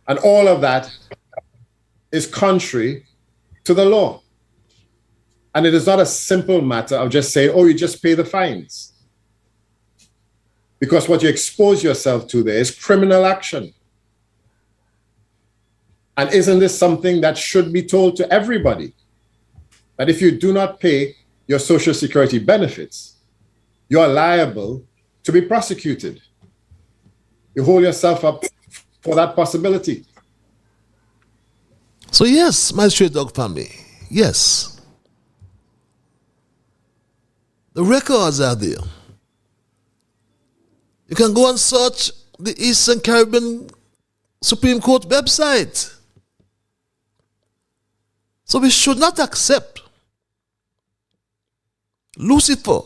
Speaker 5: And all of that is contrary to the law. And it is not a simple matter of just saying, oh, you just pay the fines. Because what you expose yourself to there is criminal action. And isn't this something that should be told to everybody? That if you do not pay your Social Security benefits, you are liable to be prosecuted. You hold yourself up for that possibility.
Speaker 2: So yes, my Straight Dog family, yes. The records are there. You can go and search the Eastern Caribbean Supreme Court website. So we should not accept Lucifer,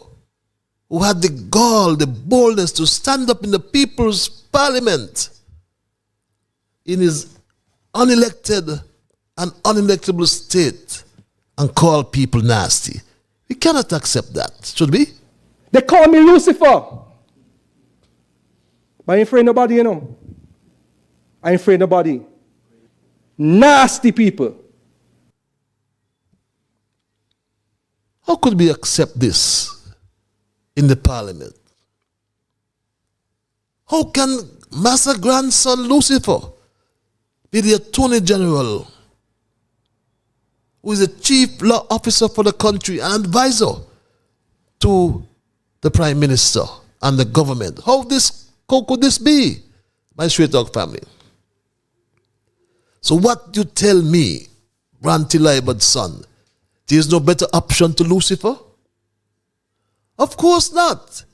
Speaker 2: who had the gall, the boldness to stand up in the people's parliament in his unelected and unelectable state and call people nasty. We cannot accept that, should we?
Speaker 6: They call me Lucifer. But I ain't afraid of nobody, you know. I ain't afraid of nobody. Nasty people.
Speaker 2: How could we accept this in the parliament? How can Master Grandson Lucifer be the Attorney General who is the chief law officer for the country and advisor to the Prime Minister and the government. How could this be, my Straight Talk family? So what you tell me, Branty Liburd son, there is no better option to Lucifer? Of course not.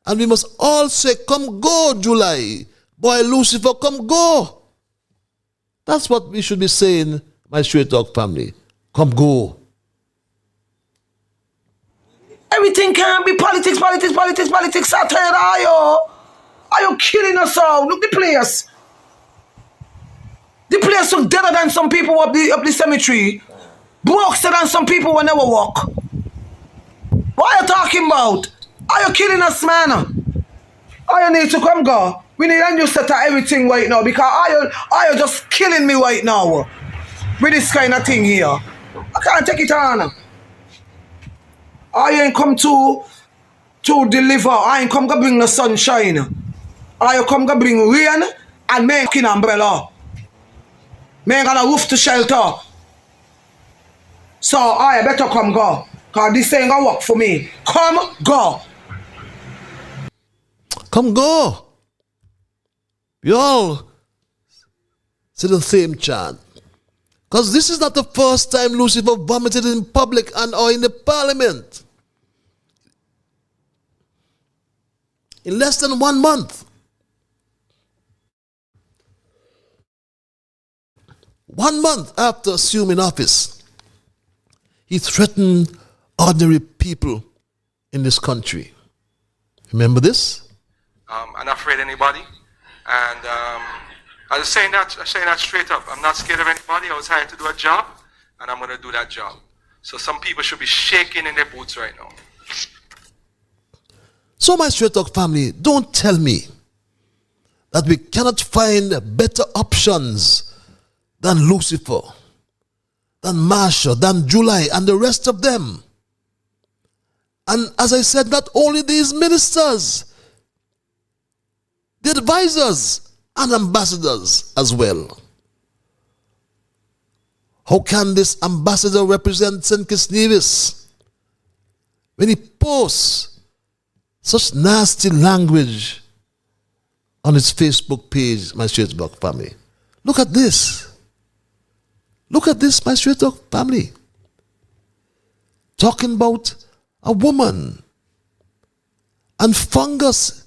Speaker 2: And we must all say, come go, July. Boy, Lucifer, come go. That's what we should be saying, my Straight Talk family. Come go.
Speaker 7: Everything can be politics. I'm tired, are you killing us all? Look the place. The place look deader than some people up the cemetery. Broke than some people will never walk. What are you talking about? Are you killing us, man? Are you need to come go? We need a new set of everything right now because are you just killing me right now with this kind of thing here? I can't take it on. I ain't come to deliver. I ain't come to bring the sunshine. I come to bring rain and make an umbrella. Make a roof to shelter. So I better come go. Because this ain't gonna work for me. Come go.
Speaker 2: Come go. We all say the same chant. Because this is not the first time Lucifer vomited in public and or in the parliament. In less than 1 month. 1 month after assuming office, he threatened ordinary people in this country. Remember this?
Speaker 4: I'm not afraid of anybody. And I was saying that straight up. I'm not scared of anybody. I was hired to do a job, and I'm going to do that job. So some people should be shaking in their boots right now.
Speaker 2: So my Straight Talk family, don't tell me that we cannot find better options than Lucifer, than Marshall, than July, and the rest of them. And as I said, not only these ministers, the advisors and ambassadors as well. How can this ambassador represent St. Kitts Nevis when he posts such nasty language on his Facebook page, my Straight Talk family? Look at this. Look at this, my Straight Talk family. Talking about a woman and fungus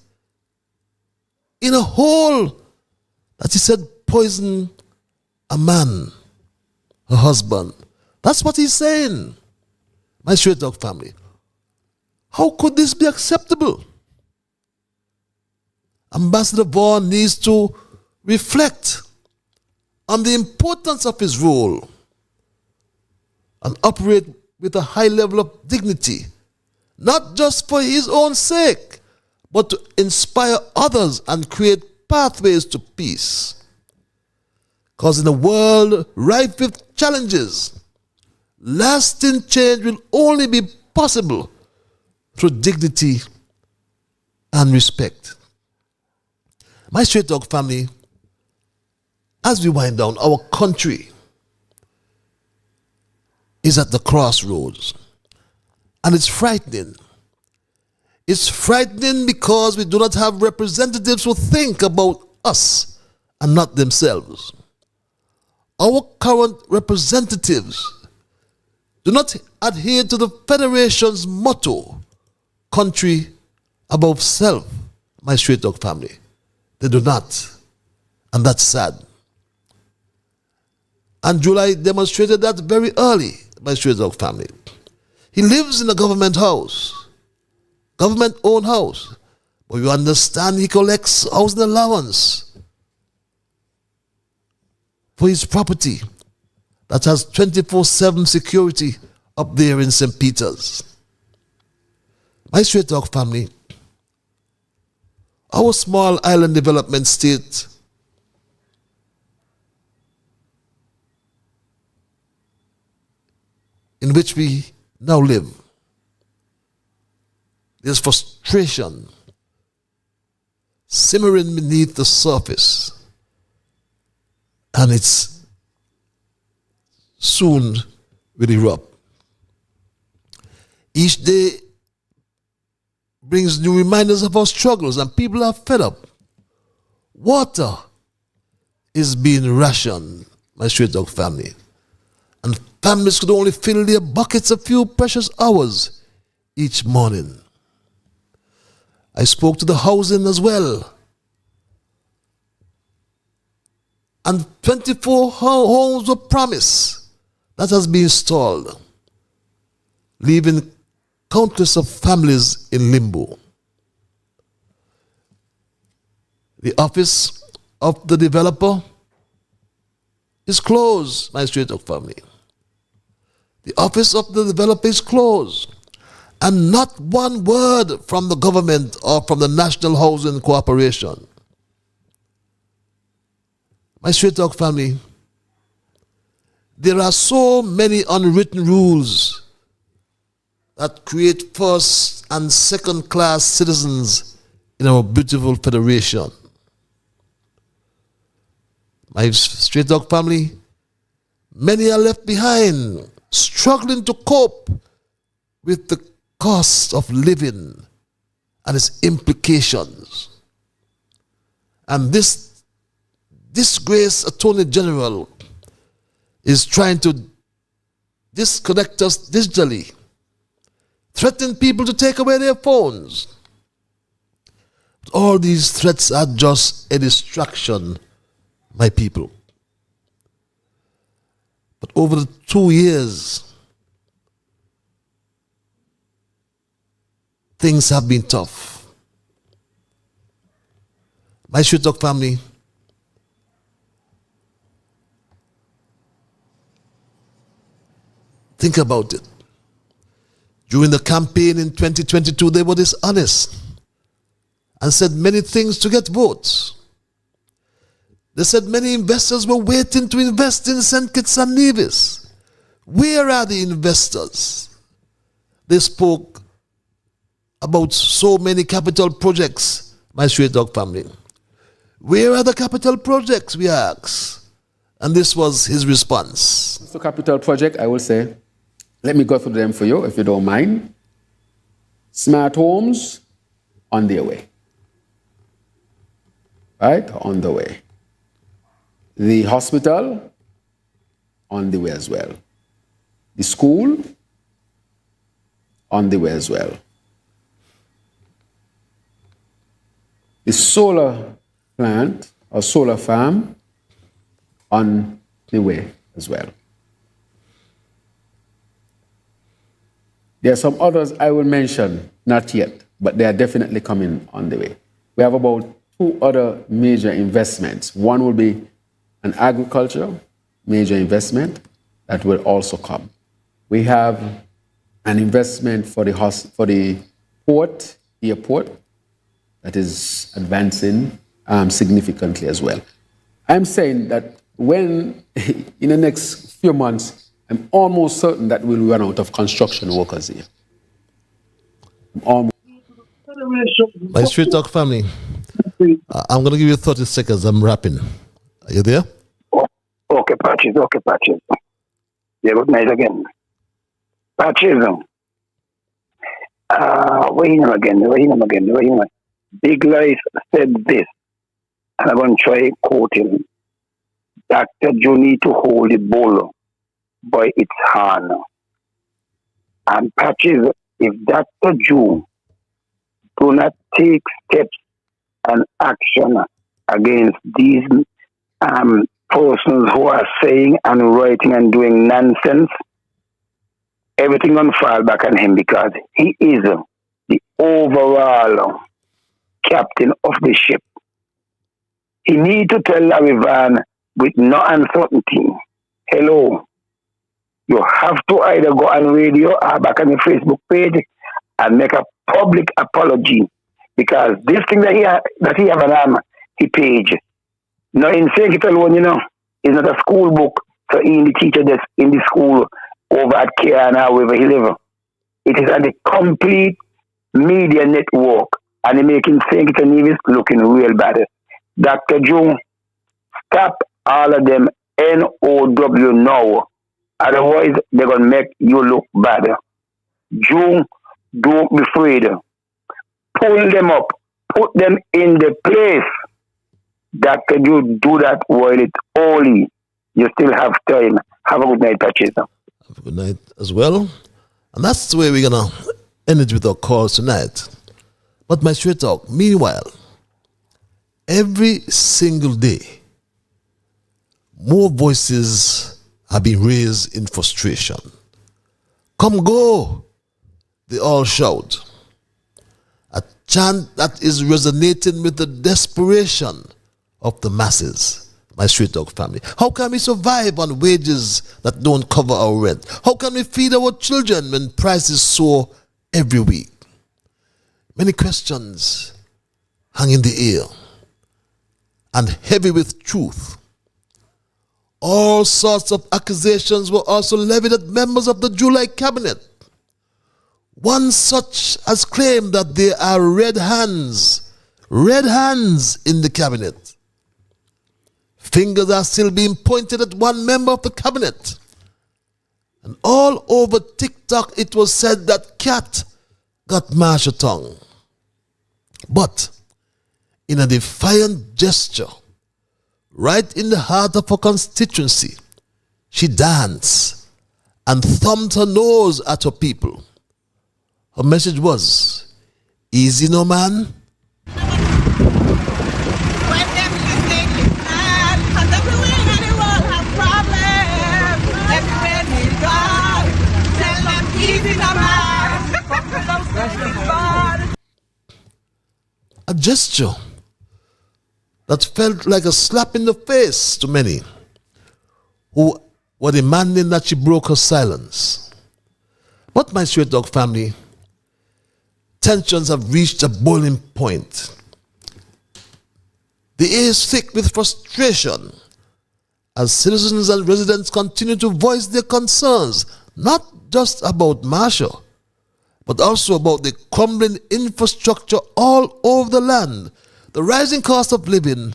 Speaker 2: in a hole that he said poison a man, her husband. That's what he's saying, my Straight Talk family. How could this be acceptable? Ambassador Vaughan needs to reflect on the importance of his role and operate with a high level of dignity, not just for his own sake, but to inspire others and create pathways to peace. Because in a world rife with challenges, lasting change will only be possible through dignity and respect. My Straight Talk family, as we wind down, our country is at the crossroads. And it's frightening. It's frightening because we do not have representatives who think about us and not themselves. Our current representatives do not adhere to the Federation's motto, country above self, my Straight Talk family. They do not. And that's sad. And July demonstrated that very early, my Straight Talk family. He lives in a government house, government-owned house. But you understand he collects housing allowance for his property that has 24/7 security up there in St. Peter's. My Straight Talk family, our small island development state in which we now live, there's frustration simmering beneath the surface, and it's soon will erupt. Each day brings new reminders of our struggles, and people are fed up. Water is being rationed, my Straight Dog family. And families could only fill their buckets a few precious hours each morning. I spoke to the housing as well. And 24 homes were promised. That has been installed, leaving countless of families in limbo. The office of the developer is closed, my Straight Dog family. The office of the developer is closed. And not one word from the government or from the National Housing Corporation. My Straight Dog family, there are so many unwritten rules that create first and second class citizens in our beautiful federation. My Straight Dog family, many are left behind, struggling to cope with the cost of living and its implications. And this disgraced Attorney General is trying to disconnect us digitally, threatening people to take away their phones. But all these threats are just a distraction, my people. But over the 2 years, things have been tough. My Straight Dog family, think about it. During the campaign in 2022, they were dishonest and said many things to get votes. They said many investors were waiting to invest in St. Kitts and Nevis. Where are the investors? They spoke about so many capital projects, my Straight Dog family. Where are the capital projects, we asked. And this was his response.
Speaker 12: So capital project, I will say, let me go through them for you, if you don't mind. Smart homes, on their way. Right? On the way. The hospital, on the way as well. The school, on the way as well. The solar plant or solar farm, on the way as well. There are some others I will mention, not yet, but they are definitely coming on the way. We have about 2 other major investments. One will be an agriculture major investment that will also come. We have an investment for the port, airport, that is advancing significantly as well. I'm saying that when, in the next few months, I'm almost certain that we'll run out of construction workers here.
Speaker 2: My Straight Dog family, I'm going to give you 30 seconds. I'm wrapping. Are you there?
Speaker 13: Okay, Patches. Yeah, good night again. Patches. Where him again. Big Life said this, and I'm going to try quoting. Dr. Joe need to hold the bull by its horn. And Patches, if Dr. Joe do not take steps and action against these persons who are saying and writing and doing nonsense, everything gonna fall back on him, because he is the overall captain of the ship. He need to tell Larry Van with no uncertainty, hello, you have to either go on radio or back on your Facebook page and make a public apology, because this thing that he have on his page, no, in saying it alone, is not a school book, so he the teacher that's in the school over at Kiana, wherever he lives. It is on the complete media network, and he making St. Kitts and Nevis looking real bad. Dr. Joe, stop all of them NOW now. Otherwise, they're going to make you look bad. Jew, don't be afraid. Pull them up. Put them in the place that you do that while it's holy. You still have time. Have a good night, Patches.
Speaker 2: Have a good night as well. And that's the way we're going to end it with our calls tonight. But my straight talk, meanwhile, every single day, more voices have been raised in frustration. Come go, they all shout. A chant that is resonating with the desperation of the masses. My street dog family. How can we survive on wages that don't cover our rent? How can we feed our children when prices soar every week? Many questions hang in the air and heavy with truth. All sorts of accusations were also levied at members of the July cabinet. One such has claimed that there are red hands in the cabinet. Fingers are still being pointed at one member of the cabinet. And all over TikTok it was said that Cat got martial tongue. But in a defiant gesture, right in the heart of her constituency, she danced and thumped her nose at her people. Her message was, easy no man. A gesture that felt like a slap in the face to many who were demanding that she broke her silence. But my straight dog family, tensions have reached a boiling point. The air is thick with frustration as citizens and residents continue to voice their concerns, not just about Marshall, but also about the crumbling infrastructure all over the land, the rising cost of living,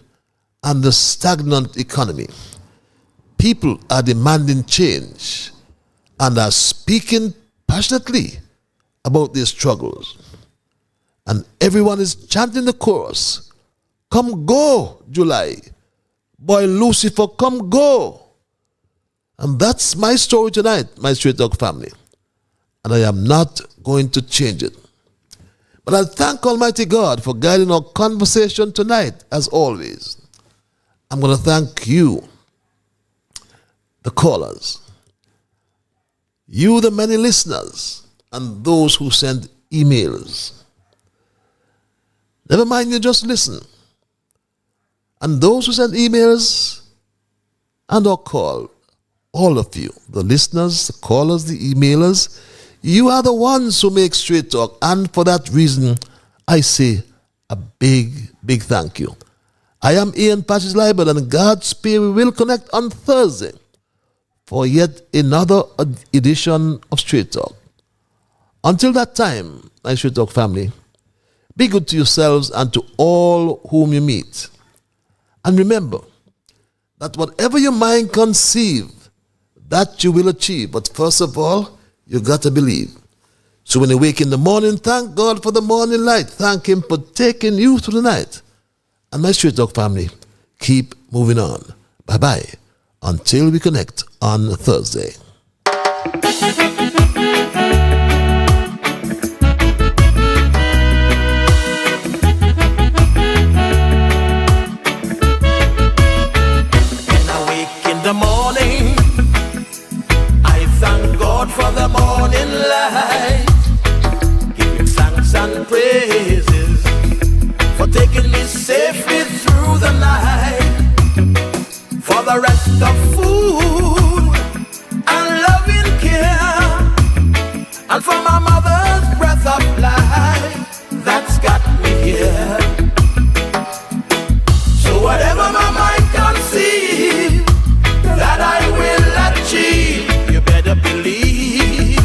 Speaker 2: and the stagnant economy. People are demanding change and are speaking passionately about their struggles. And everyone is chanting the chorus, come go, July. Boy, Lucifer, come go. And that's my story tonight, my straight dog family. And I am not going to change it. But I thank Almighty God for guiding our conversation tonight, as always. I'm going to thank you, the callers, you, the many listeners, and those who send emails. Never mind, you just listen. And those who send emails and or call, all of you, the listeners, the callers, the emailers, you are the ones who make Straight Talk. And for that reason, I say a big, big thank you. I am Ian Patches Liburd, and God's Spirit, we will connect on Thursday for yet another edition of Straight Talk. Until that time, my Straight Talk family, be good to yourselves and to all whom you meet. And remember that whatever your mind conceive, that you will achieve. But first of all, you got to believe. So when you wake in the morning, thank God for the morning light. Thank Him for taking you through the night. And my Straight Talk family, keep moving on. Bye-bye. Until we connect on Thursday.
Speaker 1: The morning, I thank God for the morning light. Give Him thanks and praises for taking me safely through the night. For the rest of food and loving care, and for my mother's breath of life that's got me here. So whatever my mind conceives, that I will achieve, you better believe,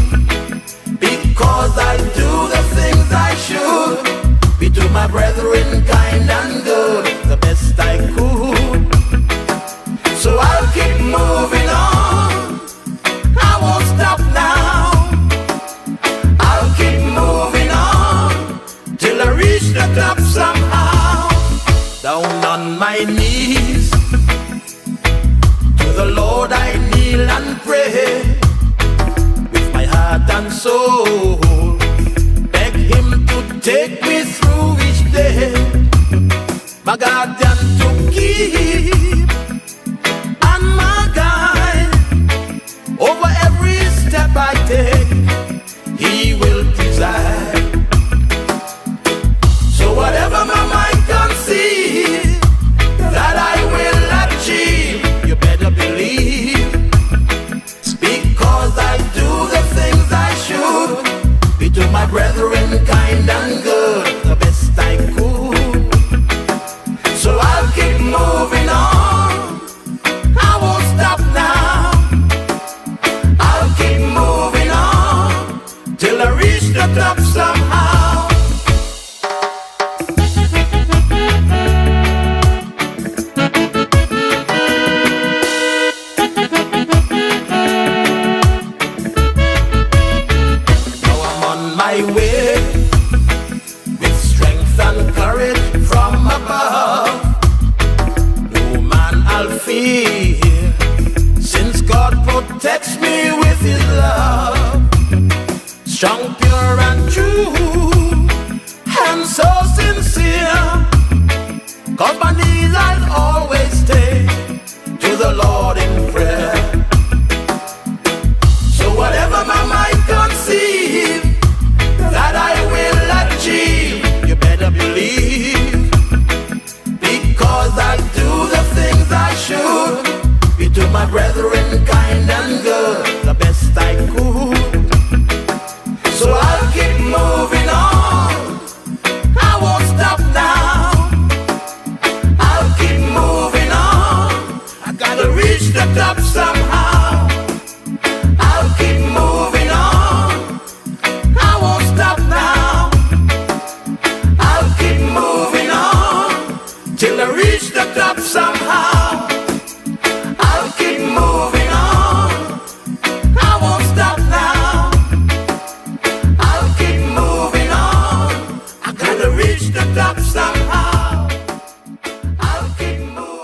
Speaker 1: because I do the things I should, be to my brethren kind and good, the best I could. So I'll keep moving on, my knees. To the Lord I kneel and pray. With my heart and soul, beg Him to take me through each day. My guardian to keep and my guide. Over every step I take, He will preside. So whatever my mind conceive that I will achieve, you better believe. Because I do the things I should, be to my brethren kind and good, the best I could. So I'll keep moving on, I won't stop now. I'll keep moving on till I reach the top somehow. Now I'm on my way with strength and courage from above. No man I'll fear, since God protects me with His love. Strong, pure and true, and so sincere. 'Cause my knees I'll always stay to the Lord in prayer. So whatever my mind conceive that I will achieve, you better believe. Because I do the things I should, be to my brethren kind and good, the best I could. So I'll keep moving on, I won't stop now. I'll keep moving on, I gotta reach the top